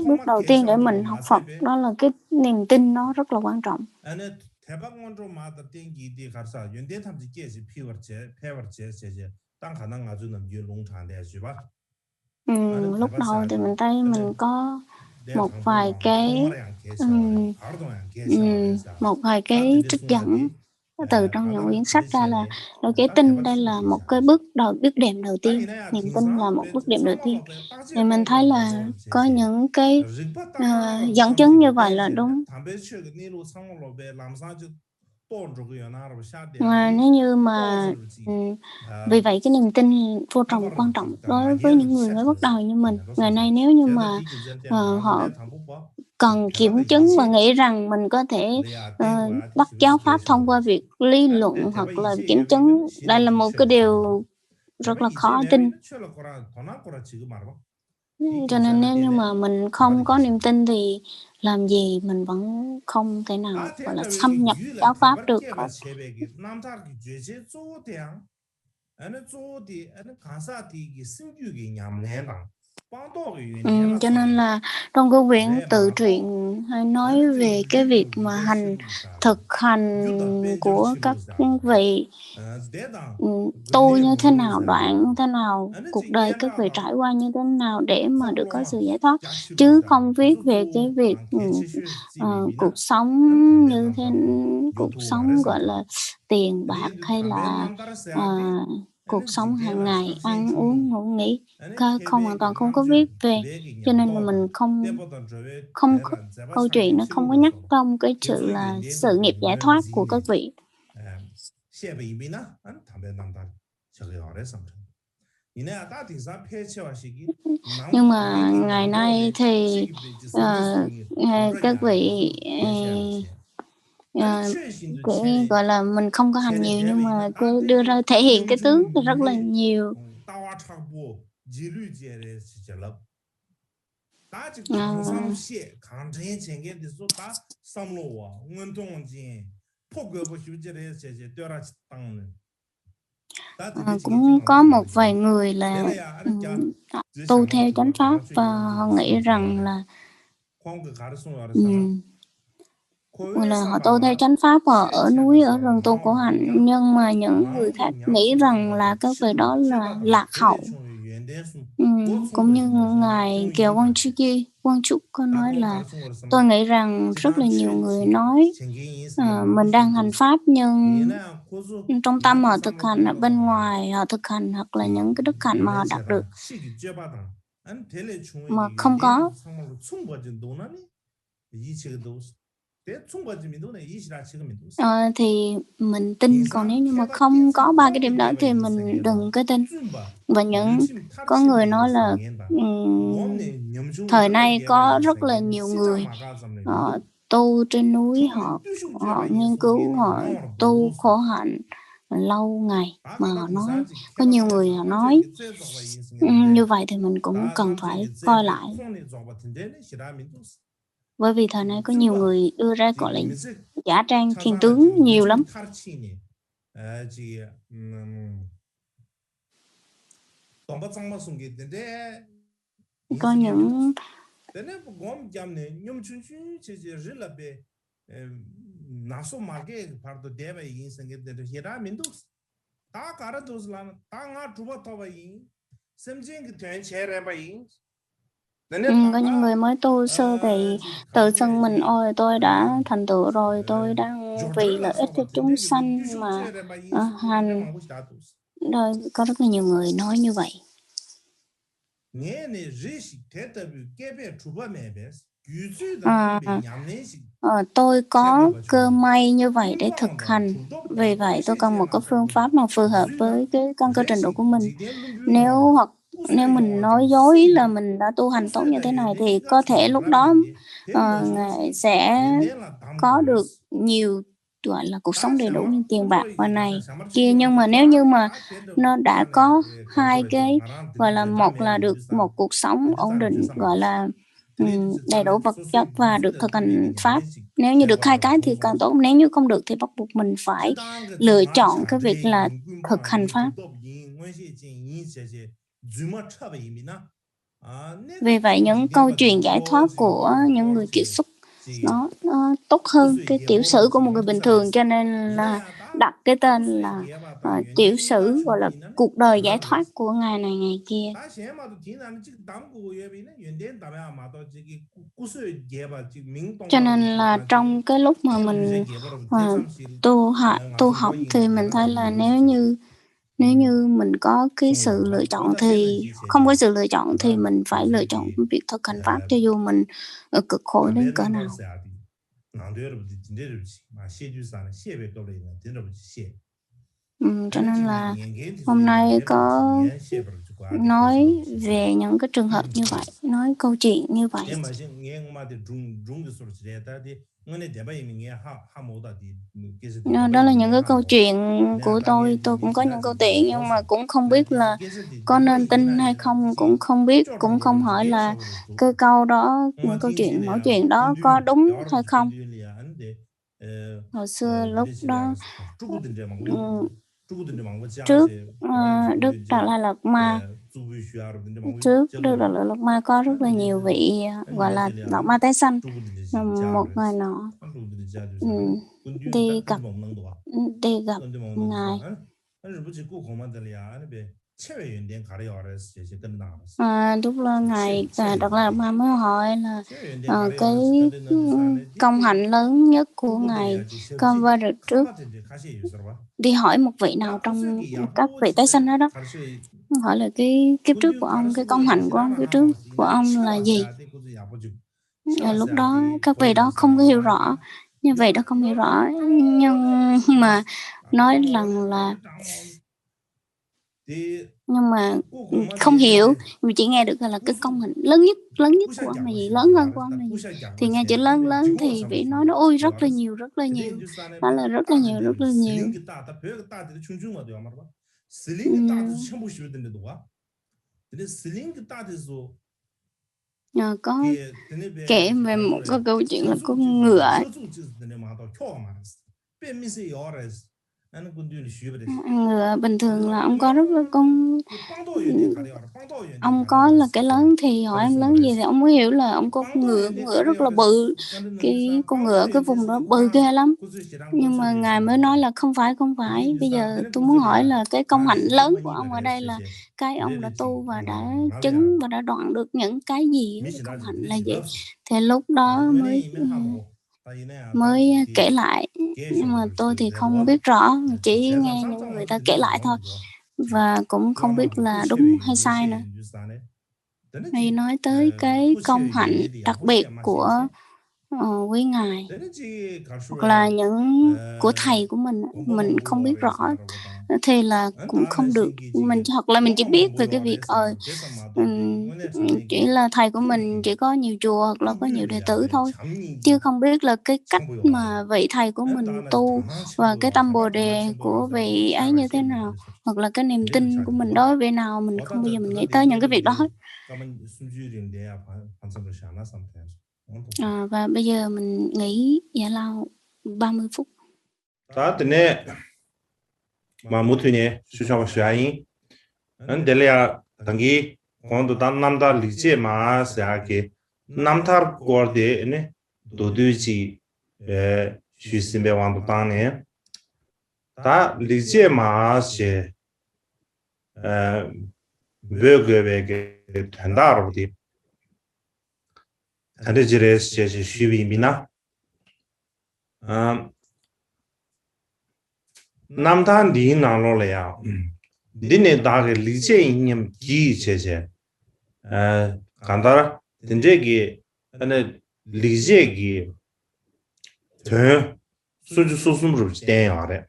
bước đầu tiên để mình học Phật đó là cái niềm tin, nó rất là quan trọng. Lúc đầu thì mình thấy mình có một vài cái trích dẫn từ trong những quyển sách ra là cái tin đây là một cái bước đệm đầu tiên, niềm tin là một bước đệm đầu tiên. Thì mình thấy là có những cái dẫn chứng như vậy là đúng. Nếu như mà vì vậy cái niềm tin vô cùng quan trọng đối với những người mới bắt đầu như mình. Ngày nay nếu như mà họ cần kiểm chứng và nghĩ rằng mình có thể bắt giáo pháp thông qua việc lý luận hoặc là kiểm chứng, đây là một cái điều rất là khó tin. Cho nên nếu như mà mình không có niềm tin thì làm gì mình vẫn không thể nào gọi là xâm nhập giáo pháp được. Cho nên là trong cái quyển tự truyện hay nói về cái việc mà thực hành của các vị tu như thế nào, đoạn như thế nào, cuộc đời các vị trải qua như thế nào để mà được có sự giải thoát, chứ không viết về cái việc cuộc sống như thế, cuộc sống gọi là tiền bạc hay là cuộc sống hàng ngày, ăn uống ngủ nghỉ, không hoàn toàn không có viết về. Cho nên là mình không có câu chuyện, nó không có nhắc trong cái sự là sự nghiệp giải thoát của các vị. Nhưng mà ngày nay thì các vị cái gọi là mình không có hành nhiều, nhưng mà cái đưa ra thể hiện cái tướng rất là nhiều. Cũng có một vài người là tu theo chánh pháp và họ nghĩ rằng là họ tu theo chánh pháp ở núi, ở rừng tu khổ hạnh, nhưng mà những người khác nghĩ rằng là các vị đó là lạc hậu. Cũng như ngài Kiều Quang Chư Ki Quang Trúc có nói là tôi nghĩ rằng rất là nhiều người nói mình đang hành pháp nhưng trong tâm họ thực hành, ở bên ngoài họ thực hành, hoặc là những cái đức hạnh mà họ đạt được mà không có. Thì mình tin, còn nếu như mà không có ba cái điểm đó thì mình đừng có tin. Và có người nói là thời nay có rất là nhiều người tu trên núi, họ nghiên cứu, họ tu khổ hạnh lâu ngày mà họ nói, có nhiều người họ nói như vậy thì mình cũng cần phải coi lại, bởi vì thời nay có nhiều người đưa ra gọi là giả trang thiên tướng nhiều lắm. Có những có những người mới tu sơ thì tự xưng mình ôi tôi đã thành tựu rồi, tôi đang vì lợi ích cho chúng sanh mà hành. Rồi có rất là nhiều người nói như vậy. Tôi có cơ may như vậy để thực hành, vì vậy tôi cần một cái phương pháp nào phù hợp với cái căn cơ trình độ của mình. Nếu mình nói dối là mình đã tu hành tốt như thế này thì có thể lúc đó ngài sẽ có được nhiều, gọi là cuộc sống đầy đủ như tiền bạc và này kia. Nhưng mà nếu như mà nó đã có hai cái, gọi là một là được một cuộc sống ổn định, gọi là đầy đủ vật chất và được thực hành pháp, nếu như được hai cái thì càng tốt. Nếu như không được thì bắt buộc mình phải lựa chọn cái việc là thực hành pháp. Vì vậy những câu chuyện giải thoát của những người kiệt xuất nó tốt hơn cái tiểu sử của một người bình thường, cho nên là đặt cái tên là tiểu sử, gọi là cuộc đời giải thoát của ngài này ngài kia. Cho nên là trong cái lúc mà mình tu học thì mình thấy là nếu như mình có cái sự lựa chọn thì không có sự lựa chọn thì mình phải lựa chọn việc thực hành pháp, cho dù mình cực khổ đến cỡ nào. Cho nên là hôm nay có nói về những cái trường hợp như vậy, nói câu chuyện như vậy. Đó là những cái câu chuyện của tôi cũng có những câu chuyện, nhưng mà cũng không biết là có nên tin hay không, cũng không biết, cũng không hỏi là cái câu đó, những câu chuyện, mẫu chuyện đó có đúng hay không. Hồi xưa lúc đó trước Đức Đạt Lai Lạt Ma, có rất là nhiều vị gọi là Lạt Ma tái sanh. Một ngày nọ đi gặp ngài. Lúc đó ngài Đạt Lai Lạt Ma mới hỏi là cái công hạnh lớn nhất của ngài con qua được trước, đi hỏi một vị nào trong các vị tái sanh đó, hỏi là cái kiếp trước của ông, cái công hạnh của ông kiếp trước của ông là gì. Lúc đó các vị đó không có hiểu rõ, như vậy đó không hiểu rõ, nhưng mà nói rằng là không hiểu, mình chỉ nghe được là cái công hạnh lớn nhất của ông là gì, lớn hơn của ông là gì. Thì nghe chữ lớn thì vị nói nó ôi rất là nhiều, đó là rất là nhiều. Có kể về một cái câu chuyện là con ngựa Ngựa bình thường là ông có rất là con, ông có là cái lớn thì hỏi em lớn gì thì ông mới hiểu là ông có con ngựa rất là bự, cái con ngựa ở cái vùng đó bự ghê lắm. Nhưng mà ngài mới nói là không phải. Bây giờ tôi muốn hỏi là cái công hạnh lớn của ông ở đây là cái ông đã tu và đã chứng và đã đoạn được những cái gì, công hạnh là gì? Thì lúc đó mới kể lại, nhưng mà tôi thì không biết rõ, chỉ nghe những người ta kể lại thôi và cũng không biết là đúng hay sai nữa. Thì nói tới cái công hạnh đặc biệt của quý ngài hoặc là những của thầy của mình không biết rõ thì là cũng không được, mình hoặc là mình chỉ biết về cái việc chỉ là thầy của mình chỉ có nhiều chùa hoặc là có nhiều đệ tử thôi, chứ không biết là cái cách mà vị thầy của mình tu và cái tâm bồ đề của vị ấy như thế nào, hoặc là cái niềm tin của mình đối với nào, mình không bao giờ mình nghĩ tới những cái việc đó hết. Và bây giờ mình nghỉ giải lao 30 phút. 다 드네 마무트네 수샤와 샤인 안델레야 당기 건도 단 남다 리제 마스야게 남타르 고르데네 도두지 슈심베 왕도 땅네 다 리제 마스 베게베게 된다로디 단데지레스 제시 슈비미나 남탄 디 나로래야 디네 다게 리제 인념 기 제제 간다라 딘제기 아니 리제기 대 수주 소숨으로 땡야래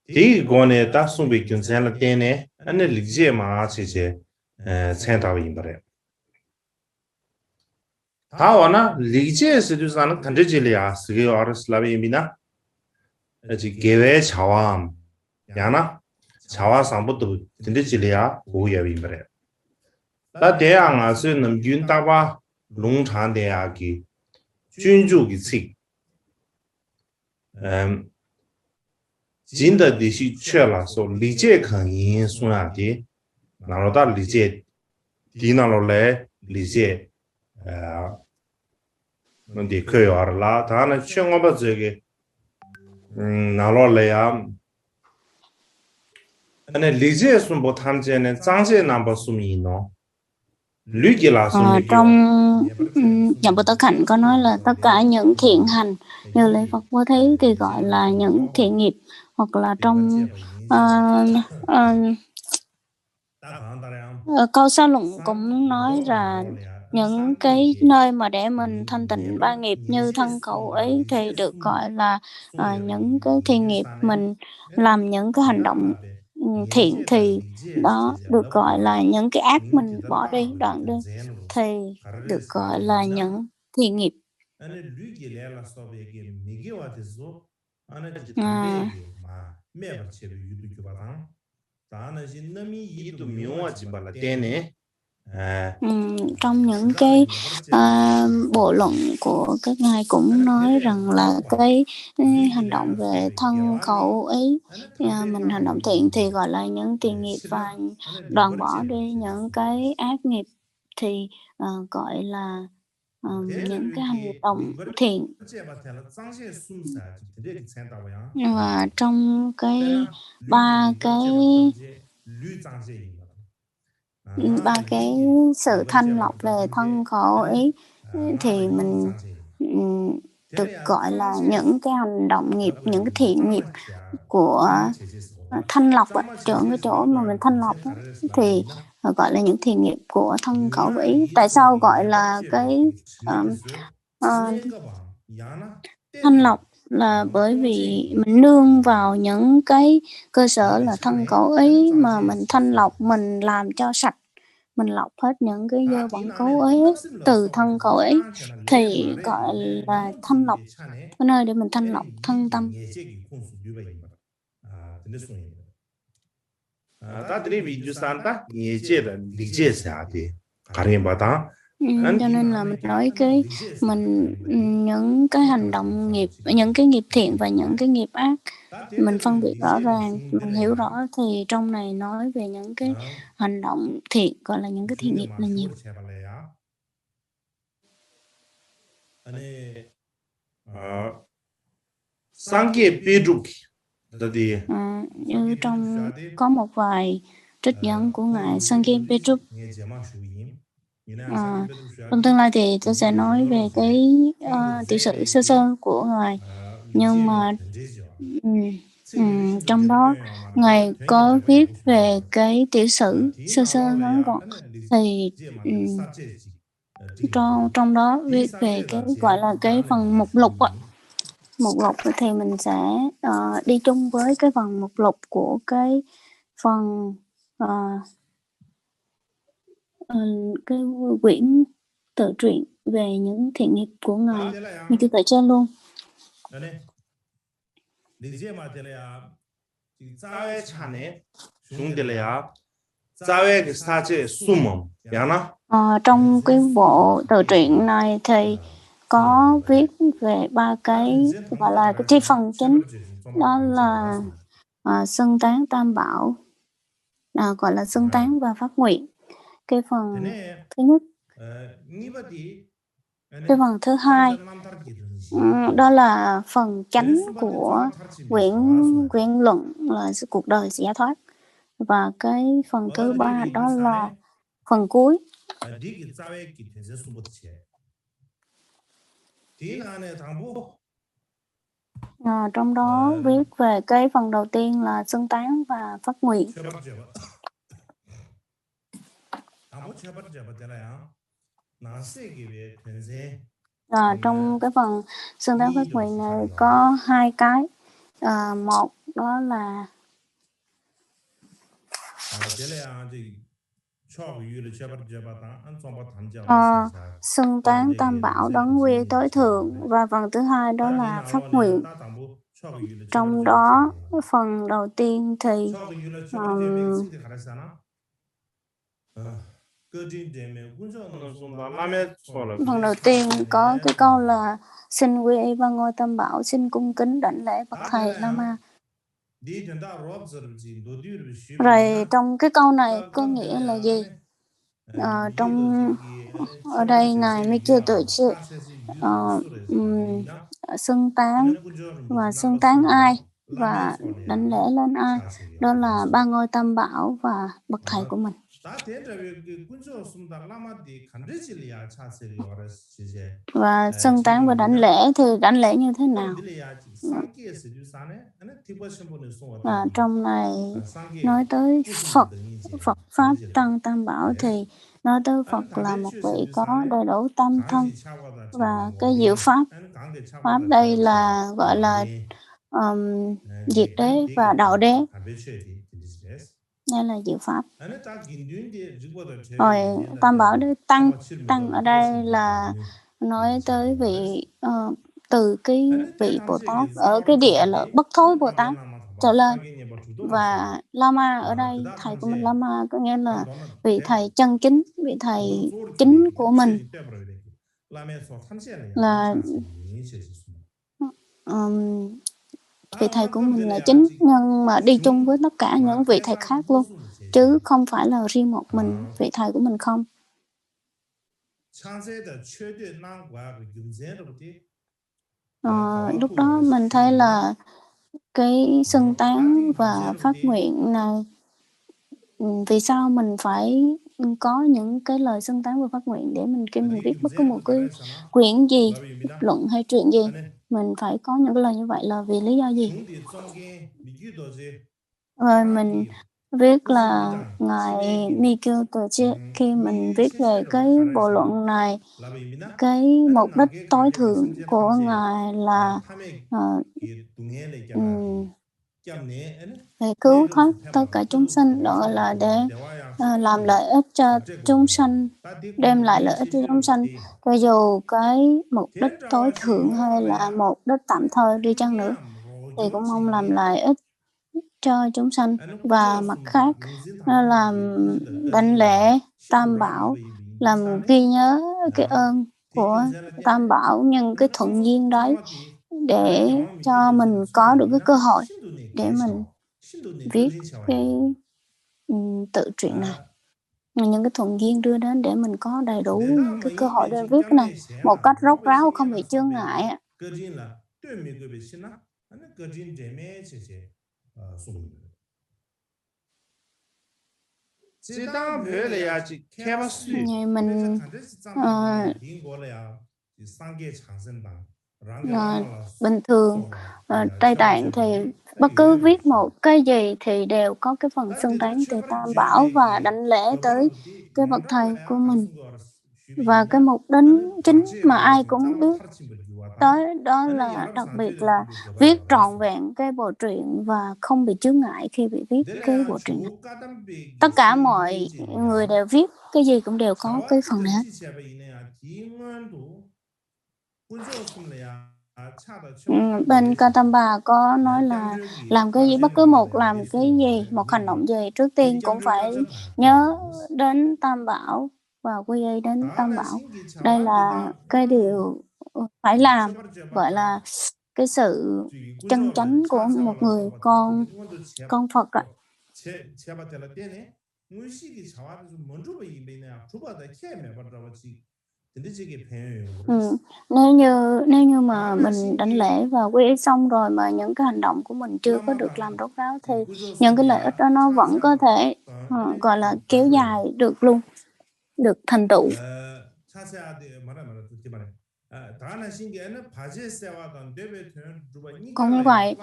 디 고네 다 숨비 균생을 땡네 아니 리제 마 제제 센타비 임바래 다와나 리제 스두사는 간제질이야 스게 아르슬라비 임비나 아지 개외 자왕 야나 자와 상부터 딘제질이야 고야비 임바래 다 대양아 스는 윤다바 농산대학이 준주기 책 진的的是确了说理解可以算啊的然后到理解的那了来理解那的可以玩啦他呢劝我把这个拿了来啊那理解算不谈见呢张些那不算命喏trong nhà Bồ Tát Hạnh có nói là tất cả những thiện hành như lễ Phật Bố Thí thì gọi là những thiện nghiệp, hoặc là trong câu Sa Luận cũng nói là những cái nơi mà để mình thanh tịnh ba nghiệp như thân khẩu ý thì được gọi là những cái thiện nghiệp. Mình làm những cái hành động thiện thì đó được gọi là những cái ác mình bỏ đi, đoạn đi thì được gọi là những thiện nghiệp. Trong những cái bộ luận của các ngài cũng nói rằng là cái hành động về thân khẩu ý, mình hành động thiện thì gọi là những thiện nghiệp, và đoạn bỏ đi những cái ác nghiệp thì gọi là những cái hành động thiện. Và trong cái ba cái sự thanh lọc về thân khẩu ý thì mình được gọi là những cái hành động nghiệp, những cái thiện nghiệp của thanh lọc cái chỗ mà mình thanh lọc thì gọi là những thiện nghiệp của thân khẩu ý. Tại sao gọi là cái thanh lọc? Là bởi vì mình nương vào những cái cơ sở là thân khẩu ý mà mình thanh lọc, mình làm cho sạch, mình lọc hết những cái dơ bẩn khẩu ý từ thân khẩu ý thì gọi là thanh lọc, cái nơi để mình thanh lọc thân tâm. ta 드리 비주 산다 예제를 리제사데 가림 바다 Cho nên là mình nói mình những cái hành động nghiệp, những cái nghiệp thiện và những cái nghiệp ác mình phân biệt rõ ràng, mình hiểu rõ thì trong này nói về những cái hành động thiện, gọi là những cái thiện nghiệp là nhiều. Sangye Pedruk Như trong có một vài trích dẫn của ngài Sangye Petrus. Trong tương lai thì tôi sẽ nói về cái tiểu sử sơ sơ của ngài, nhưng mà trong đó ngài có viết về cái tiểu sử sơ sơ ngắn gọn, thì trong đó viết về cái gọi là cái phần mục lục ạ. Mục lục thì mình sẽ đi chung với cái phần mục lục của cái phần cái quyển tự truyện về những thiện nghiệp của ngài Michael Tại Trên luôn. Trong cái bộ tự truyện này thì có viết về ba cái gọi là cái chi phần chính, đó là xưng tán tam bảo, gọi là xưng tán và phát nguyện. Cái phần thứ nhất, cái phần thứ hai đó là phần chánh của quyển luận là cuộc đời giải thoát, và cái phần thứ ba đó là phần cuối. Trong đó viết về cái phần đầu tiên là xưng tán và phát nguyện. Trong cái phần xưng tán phát nguyện này có hai cái. Một đó là xưng tán tam bảo đấng quy tối thượng, và phần thứ hai đó là phát nguyện. Trong đó phần đầu tiên thì phần đầu tiên có cái câu là xin quy y ba ngôi tam bảo, xin cung kính đảnh lễ bậc thầy Lama. Rồi trong cái câu này có nghĩa là gì? Ở đây ngài Michael Tự Trị xưng tán, và xưng tán ai và đảnh lễ lên ai? Đó là ba ngôi tam bảo và bậc thầy của mình. Và xưng tán và đảnh lễ thì đảnh lễ như thế nào? Trong này nói tới Phật Pháp Tăng Tam Bảo thì nói tới Phật là một vị có đầy đủ tam thân, và cái diệu Pháp đây là gọi là diệt đế và đạo đế. Đây là diệu Pháp. Rồi Tam Bảo đế Tăng ở đây là nói tới vị từ cái vị Bồ Tát ở cái địa là Bất Thối Bồ Tát trở lên. Và Lama ở đây, thầy của mình Lama có nghĩa là vị thầy chân chính, vị thầy chính của mình, là vị thầy của mình là chính, nhưng mà đi chung với tất cả những vị thầy khác luôn, chứ không phải là riêng một mình vị thầy của mình không. Lúc đó mình thấy là cái xưng tán và phát nguyện này, vì sao mình phải có những cái lời xưng tán và phát nguyện để khi mình viết bất cứ một cái quyển gì, luận hay truyện gì, mình phải có những cái lời như vậy là vì lý do gì? Rồi mình viết là ngài Michael Tự Trị, khi mình viết về cái bộ luận này, cái mục đích tối thượng của ngài là để cứu thoát tất cả chúng sanh, đó là để làm lợi ích cho chúng sanh, đem lại lợi ích cho chúng sanh. Cho dù cái mục đích tối thượng hay là mục đích tạm thời đi chăng nữa, thì cũng mong làm lợi ích cho chúng sanh. Và mặt khác, nó làm đảnh lễ tam bảo làm ghi nhớ cái ơn của Tam Bảo, nhân cái thuận duyên đấy để cho mình có được cái cơ hội để mình viết cái tự truyện này. Những cái thuận duyên đưa đến để mình có đầy đủ những cái cơ hội để viết cái này một cách rốt ráo, không bị chướng ngại. Như mình bình thường Tây Tạng thì bất cứ viết một cái gì thì đều có cái phần xưng tán từ Tam Bảo và đảnh lễ tới cái bậc thầy của mình. Và cái mục đích chính mà ai cũng biết tới đó là đặc biệt là viết trọn vẹn cái bộ truyện và không bị chướng ngại khi bị viết cái bộ truyện này. Tất cả mọi người đều viết cái gì cũng đều có cái phần này hết. Bên Katamba có nói là làm cái gì, bất cứ làm cái gì, một hành động gì, trước tiên cũng phải nhớ đến Tam Bảo và quy y đến Tam Bảo. Đây là cái điều phải làm, gọi là cái sự chân chánh của một người con Phật ạ. Nếu như mà mình đảnh lễ và quy y xong rồi mà những cái hành động của mình chưa có được làm rốt ráo thì những cái lợi ích đó nó vẫn có thể gọi là kéo dài được luôn, được thành tựu. Cũng vậy,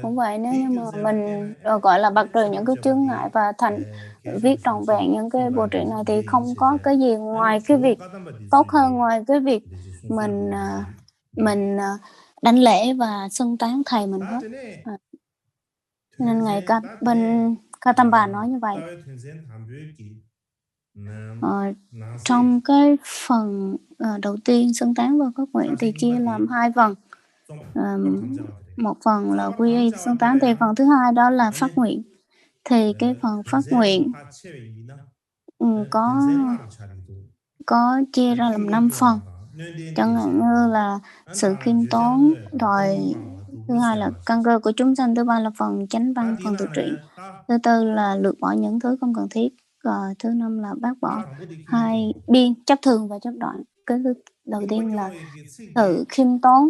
cũng vậy, nếu như mà mình gọi là bật trừ những cái chướng ngại và viết trọn vẹn những cái bộ truyện này thì không có cái gì ngoài cái việc tốt hơn, ngoài cái việc mình đảnh lễ và xưng tán thầy mình hết. Nên ngày bên Katamba nói như vậy. Trong cái phần đầu tiên xưng tán và phát nguyện thì chia làm hai phần. Một phần là quy y xưng tán, thì phần thứ hai đó là phát nguyện. Thì cái phần phát nguyện có chia ra làm 5 phần. Chẳng hạn như là sự khiêm tốn, rồi thứ hai là căn cơ của chúng sanh, thứ ba là phần chánh văn, phần tự truyện, thứ tư là lược bỏ những thứ không cần thiết, rồi thứ năm là bác bỏ hai biên, chấp thường và chấp đoạn. Cái đầu tiên là sự khiêm tốn,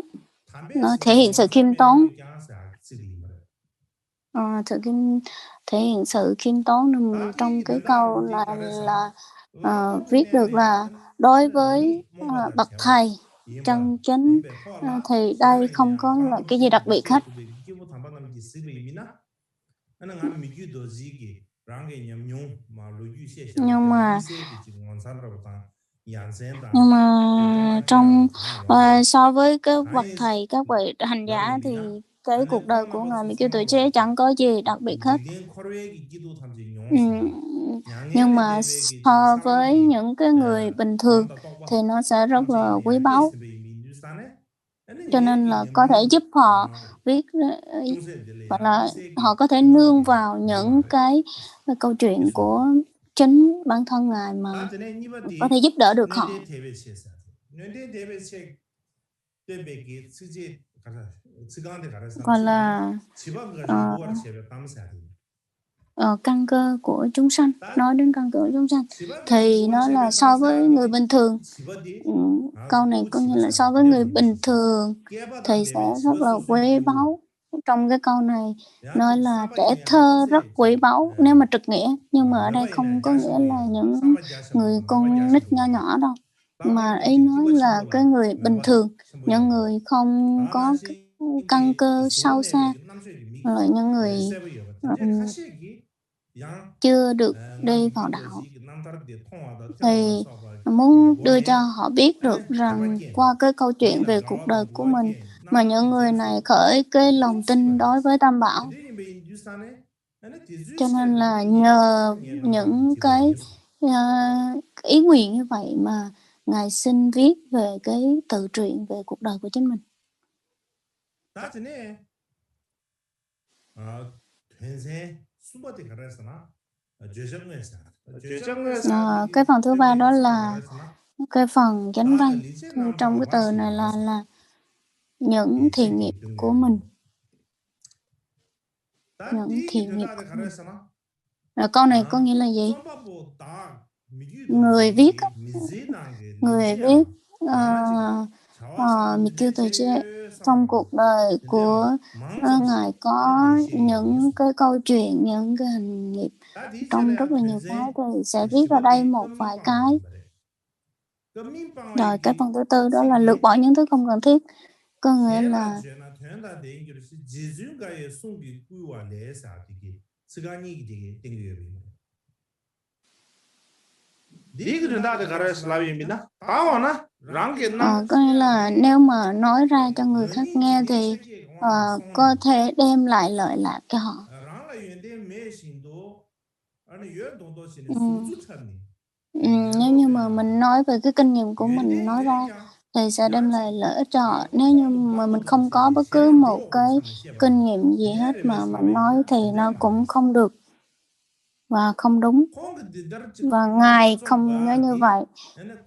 nó thể hiện sự khiêm tốn. Thể hiện sự khiêm tốn trong cái câu này là viết được là đối với bậc thầy chân chính thì đây không có là cái gì đặc biệt hết. Nhưng mà trong so với cái bậc thầy, các vị hành giả thì cái cuộc đời của ngài Mỹ Kiều Tuệ Chế chẳng có gì đặc biệt hết. Nhưng mà so với những cái người bình thường thì nó sẽ rất là quý báu, cho nên là có thể giúp họ viết, gọi là họ có thể nương vào những cái câu chuyện của chính bản thân ngài mà có thể giúp đỡ được họ. Gọi là căn cơ của chúng sanh. Nói đến căn cơ của chúng sanh thì nó là so với người bình thường, câu này có nghĩa là so với người bình thường thì sẽ rất là quý báu. Trong cái câu này nói là trẻ thơ rất quý báu nếu mà trực nghĩa, nhưng mà ở đây không có nghĩa là những người con nít nhỏ nhỏ đâu, mà ý nói là cái người bình thường, những người không có căn cơ sâu xa, là những người chưa được đi vào đạo, thì muốn đưa cho họ biết được rằng qua cái câu chuyện về cuộc đời của mình mà những người này khởi cái lòng tin đối với Tam Bảo. Cho nên là nhờ những cái ý nguyện như vậy mà ngài xin viết về cái tự truyện về cuộc đời của chính mình. Cái phần thứ ba đó là cái phần chánh văn. Thì trong cái từ này là những thiện nghiệp của mình. Những thiện nghiệp của mình. Rồi câu này có nghĩa là gì? Người viết Mikkyūtōjē trong cuộc đời của Ngài có những cái câu chuyện, những cái hành nghiệp trong rất là nhiều cái, thì sẽ viết ra đây một vài cái. Rồi cái phần thứ tư đó là lược bỏ những thứ không cần thiết, có nghĩa là có nghĩa là nếu mà nói ra cho người khác nghe thì có thể đem lại lợi lạc cho họ. Nếu như mà mình nói về cái kinh nghiệm của mình nói ra thì sẽ đem lại lợi ích cho họ. Nếu như mà mình không có bất cứ một cái kinh nghiệm gì hết mà mình nói thì nó cũng không được và không đúng. Và Ngài không nhớ như vậy.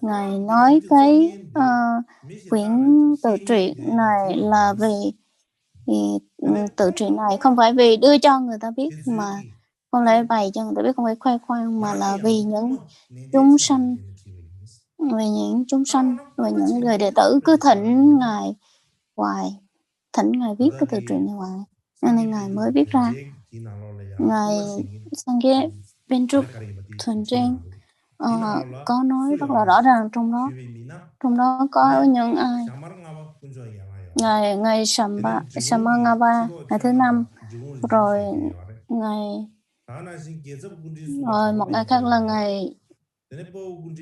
Ngài nói cái quyển tự truyện này là vì tự truyện này không phải vì đưa cho người ta biết, mà không phải bày cho người ta biết, không phải khoe khoang, mà là vì những chúng sanh, và những người đệ tử cứ thỉnh Ngài hoài, thỉnh Ngài viết cái tự truyện này hoài, nên Ngài mới viết ra. Ngài Sangye Bentruk Thuần Trang có nói rất là rõ ràng trong đó có những ai. Ngài Samangava ngày thứ 5, rồi một ngày khác là Ngài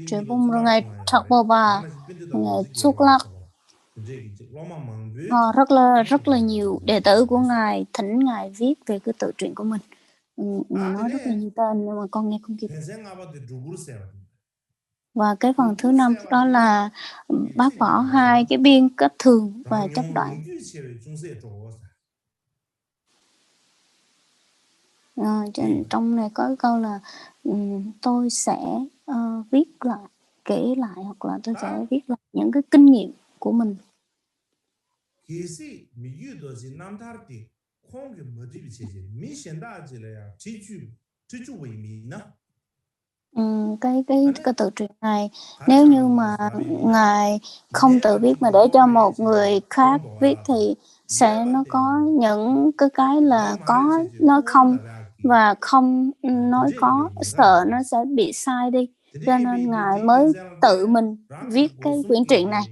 Truyền Bung, rồi Ngài Thakbova, Ngài Suklak. Rất là nhiều đệ tử của Ngài thỉnh Ngài viết về cái tự truyện của mình. Ngài nói rất là nhiều tên nhưng mà con nghe không kịp. Và cái phần thứ 5 đó là bác bỏ 2 cái biên kết thường và chấp đoạn. Trong này có câu là tôi sẽ viết lại, kể lại, hoặc là tôi sẽ viết lại những cái kinh nghiệm của mình. Cái tự truyện này, nếu như mà Ngài không tự viết mà để cho một người khác viết thì nó có những cái là có nói không, và không nói có, sợ nó sẽ bị sai đi, cho nên Ngài mới tự mình viết cái quyển truyện này.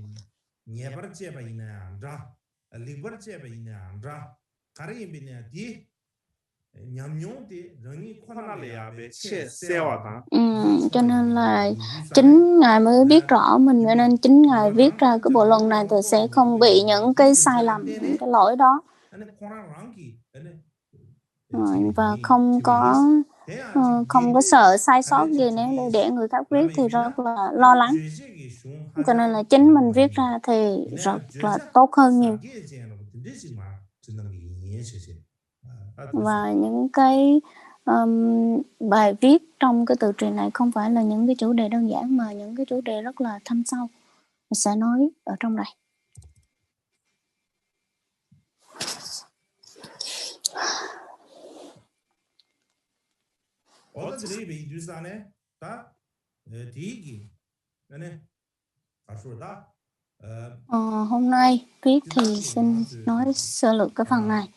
Cho nên là chính Ngài mới biết rõ mình, cho nên chính Ngài viết ra cái bộ luận này thì sẽ không bị những cái sai lầm, những cái lỗi đó, và không có sợ sai sót gì. Nếu để người khác viết thì rất là lo lắng, cho nên là chính mình viết ra thì rất là tốt hơn nhiều. Và những cái bài viết trong cái tự truyện này không phải là những cái chủ đề đơn giản, mà những cái chủ đề rất là thâm sâu, mình sẽ nói ở trong này. Hôm nay viết thì xin nói sơ lược cái phần này.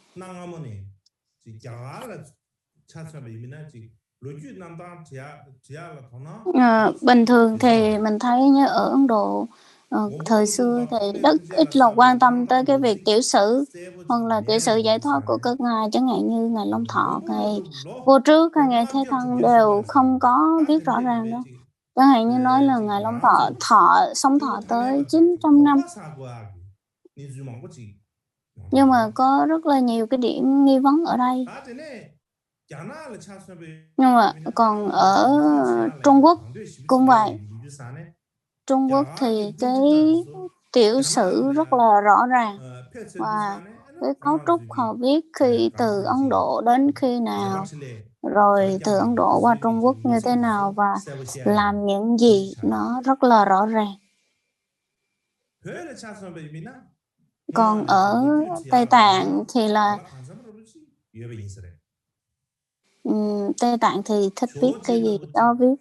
Bình thường thì mình thấy như ở Ấn Độ thời xưa thì rất ít là quan tâm tới cái việc tiểu sử hoặc là tiểu sử giải thoát của các ngài, chẳng hạn như ngài Long Thọ, ngài Vô Trước hay ngài Thế Thân đều không có viết rõ ràng đó. Chẳng hạn như nói là ngài Long Thọ sống thọ tới 900 năm, nhưng mà có rất là nhiều cái điểm nghi vấn ở đây. Nhưng mà còn ở Trung Quốc cũng vậy. Trung Quốc thì cái tiểu sử rất là rõ ràng, và cái cấu trúc họ viết khi từ Ấn Độ đến khi nào, rồi từ Ấn Độ qua Trung Quốc như thế nào và làm những gì nó rất là rõ ràng. Còn ở Tây Tạng thì là Tây Tạng thì thích viết cái gì đó viết.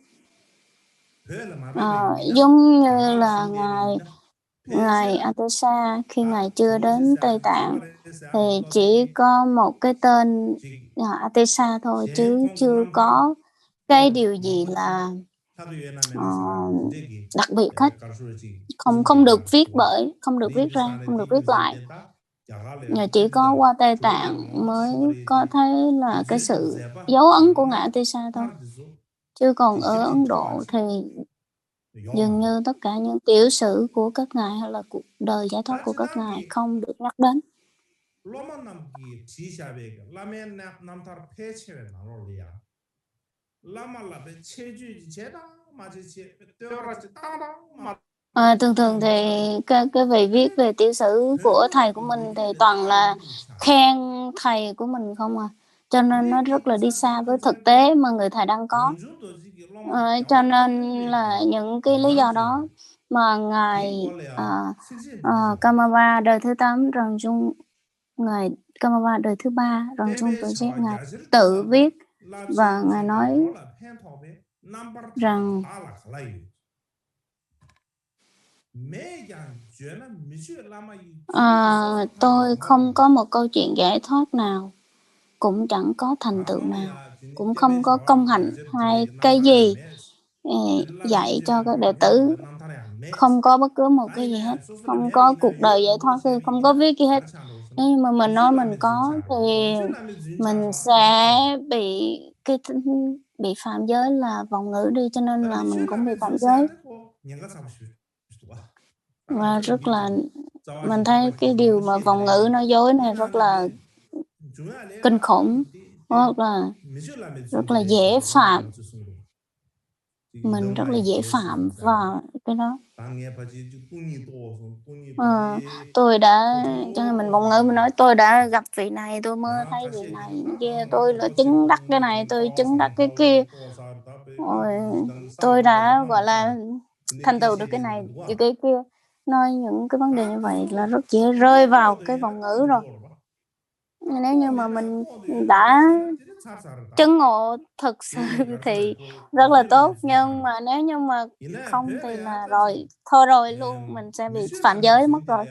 Giống như là ngài Atesa khi ngài chưa đến Tây Tạng thì chỉ có một cái tên Atesa thôi, chứ chưa có cái điều gì là đặc biệt hết. Không được viết không được viết ra, không được viết lại. Chỉ có qua Tây Tạng mới có thấy là cái sự dấu ấn của ngài Atesa thôi. Chứ còn ở Ấn Độ thì dường như tất cả những tiểu sử của các ngài hay là cuộc đời giải thoát của các ngài không được nhắc đến. Thường thường thì cái vị viết về tiểu sử của thầy của mình thì toàn là khen thầy của mình không à, cho nên nó rất là đi xa với thực tế mà người thầy đang có. Cho nên là những cái lý do đó mà ngài Kamapa đời thứ 8 Rần Trung, ngài Kamapa đời thứ 3 Rần Trung Tổ Giác, ngài tự viết và ngài nói rằng tôi không có một câu chuyện giải thoát nào, cũng chẳng có thành tựu nào, cũng không có công hạnh hay cái gì dạy cho các đệ tử, không có bất cứ một cái gì hết, không có cuộc đời giải thoát, không có viết gì hết. Nếu như mà mình nói mình có thì mình sẽ bị phạm giới là vọng ngữ đi, cho nên là mình cũng bị phạm giới. Và rất là mình thấy cái điều mà vọng ngữ nói dối này rất là kinh khủng, rất là dễ phạm. Mình rất là dễ phạm vào cái đó. Tôi đã, cho nên mình vọng ngữ, mình nói tôi đã gặp vị này, tôi mơ thấy vị này kia, tôi là chứng đắc cái này, tôi chứng đắc cái kia, rồi tôi đã gọi là thành tựu được cái này cái kia. Nói những cái vấn đề như vậy là rất dễ rơi vào cái vọng ngữ rồi. Nếu như mà mình đã chứng ngộ thực sự thì rất là tốt, nhưng mà nếu như mà không thì là rồi, thôi rồi luôn, mình sẽ bị phạm giới mất rồi.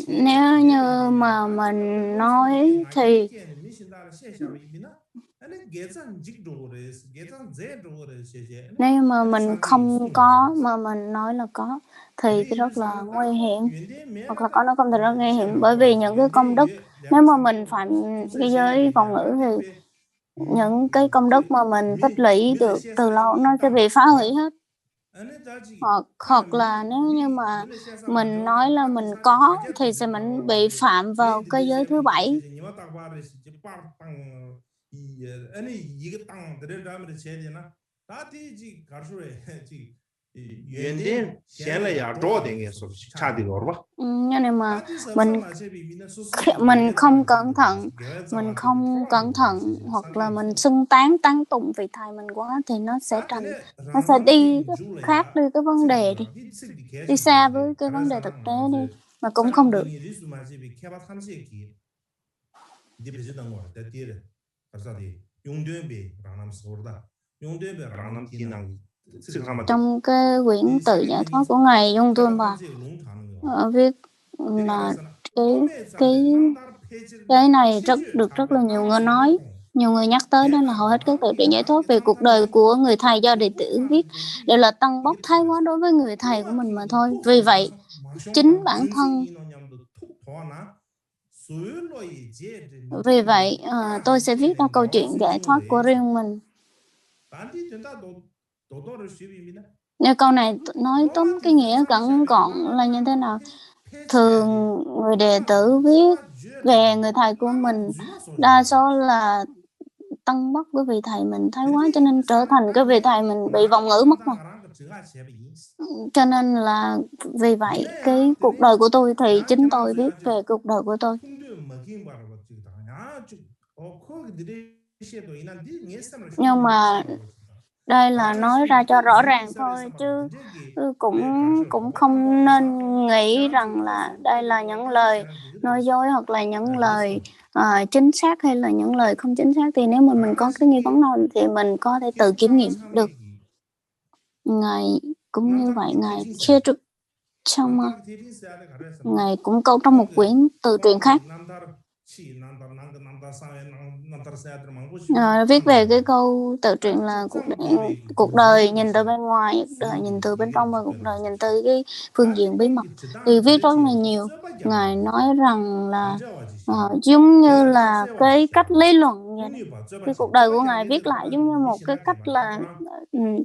Nếu như mà mình nói thì nếu mà mình không có mà mình nói là có thì rất là nguy hiểm, hoặc là có nó không thì rất nguy hiểm, bởi vì những cái công đức, nếu mà mình phạm cái giới vọng ngữ thì những cái công đức mà mình tích lũy được từ lâu nó sẽ bị phá hủy hết. Hoặc là nếu như mà mình nói là mình có thì sẽ mình bị phạm vào cái giới thứ 7. Nhưng mà mình không cẩn thận hoặc là mình xưng tán tụng vị thầy mình quá thì nó sẽ đi khác đi cái vấn đề, đi xa với cái vấn đề thực tế đi, mà cũng không được. Trong cái quyển tự giải thoát của ngài Dung Tuân Bà viết là cái này rất là nhiều người nói, nhiều người nhắc tới, đó là hầu hết các tự truyện giải thoát về cuộc đời của người thầy do đệ tử viết đều là tăng bốc thái quá đối với người thầy của mình mà thôi. Vì vậy chính bản thân tôi sẽ viết ra câu chuyện giải thoát của riêng mình. Như câu này nói tóm cái nghĩa gọn gọn là như thế nào? Thường người đệ tử viết về người thầy của mình đa số là tăng bốc cái vị thầy mình thái quá, cho nên trở thành cái vị thầy mình bị vọng ngữ mất rồi. Cho nên là vì vậy cái cuộc đời của tôi thì chính tôi viết về cuộc đời của tôi. Nhưng mà đây là nói ra cho rõ ràng thôi, chứ cũng không nên nghĩ rằng là đây là những lời nói dối hoặc là những lời chính xác hay là những lời không chính xác. Thì nếu mà mình có cái nghi vấn nào thì mình có thể tự kiểm nghiệm được. Ngài cũng như vậy, Ngài chia trực trong Ngài cũng câu trong một quyển từ truyện khác viết về cái câu tự truyện là cuộc đời nhìn từ bên ngoài, cuộc đời nhìn từ bên trong, và cuộc đời nhìn từ cái phương diện bí mật. Thì viết rất là nhiều. Ngài nói rằng là giống như là cái cách lý luận vậy. Cái cuộc đời của Ngài viết lại giống như một cái cách là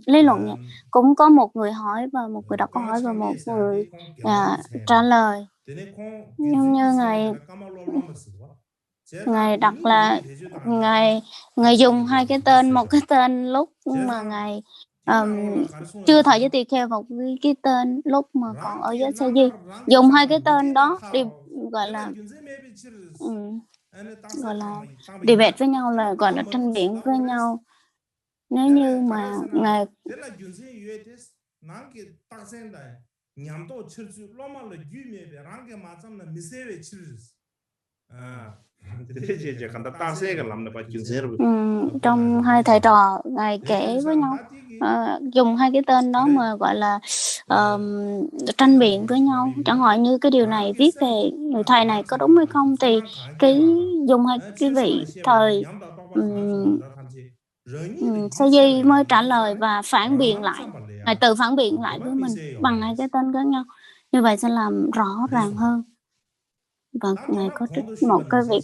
lý luận vậy. Cũng có một người hỏi và một người đặt câu hỏi và một người trả lời. Nhưng như Ngài đặt là Ngài dùng hai cái tên, một cái tên lúc mà Ngài chưa thời với tỳ kheo, một cái tên lúc mà còn ở giới Sa Di. Dùng hai cái tên đó đi gọi là debate với nhau, là gọi là tranh biện với nhau. Nếu như mà Ngài trong hai thầy trò Ngài kể với nhau, dùng hai cái tên đó mà gọi là tranh biện với nhau. Chẳng hạn như cái điều này viết về người thầy này có đúng hay không, thì cái dùng hai cái vị thời Sa Di mới trả lời và phản biện lại. Ngài tự phản biện lại với mình bằng hai cái tên khác nhau. Như vậy sẽ làm rõ ràng hơn. Và Ngài có một cái việc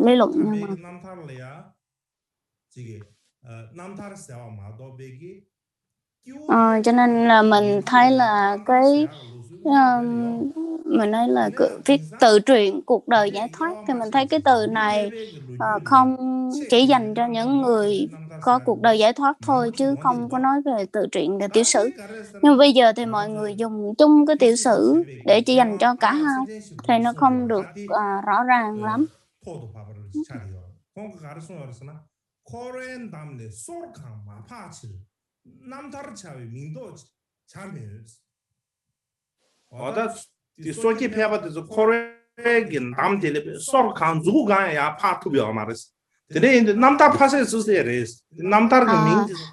lý luận. Nhưng mà cho nên là mình thấy là cái mình nói là viết tự truyện cuộc đời giải thoát, thì mình thấy cái từ này không chỉ dành cho những người có cuộc đời giải thoát thôi, chứ không có nói về tự truyện về tiểu sử. Nhưng bây giờ thì mọi người dùng chung cái tiểu sử để chỉ dành cho cả hai, thì nó không được rõ ràng lắm.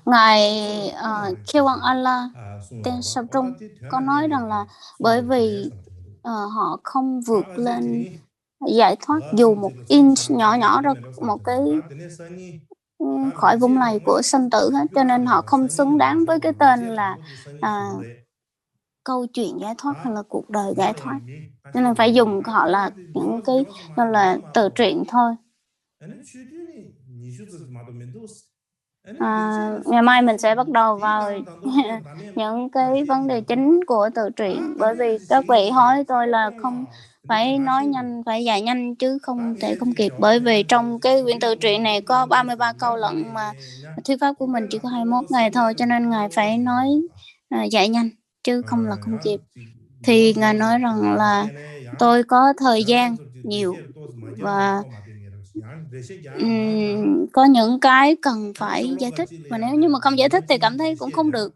Ngài Kiewang Allah tên Sập Trung có nói rằng là bởi vì họ không vượt lên giải thoát dù một inch nhỏ nhỏ ra một cái khỏi vũng lầy của sinh tử hết, cho nên họ không xứng đáng với cái tên là câu chuyện giải thoát hay là cuộc đời giải thoát. Cho nên phải dùng họ là những cái gọi là tự truyện thôi. Ngày mai mình sẽ bắt đầu vào những cái vấn đề chính của tự truyện, bởi vì các vị hỏi tôi là không phải nói nhanh, phải dạy nhanh chứ không thể không kịp, bởi vì trong cái quyển tự truyện này có 33 câu lận mà thuyết pháp của mình chỉ có 21 ngày thôi, cho nên Ngài phải nói dạy nhanh chứ không là không kịp. Thì Ngài nói rằng là tôi có thời gian nhiều và có những cái cần phải giải thích, mà nếu như mà không giải thích thì cảm thấy cũng không được.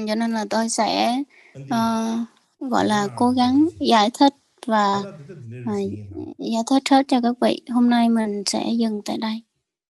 Cho nên là tôi sẽ gọi là cố gắng giải thích và giải thích hết cho các vị. Hôm nay mình sẽ dừng tại đây.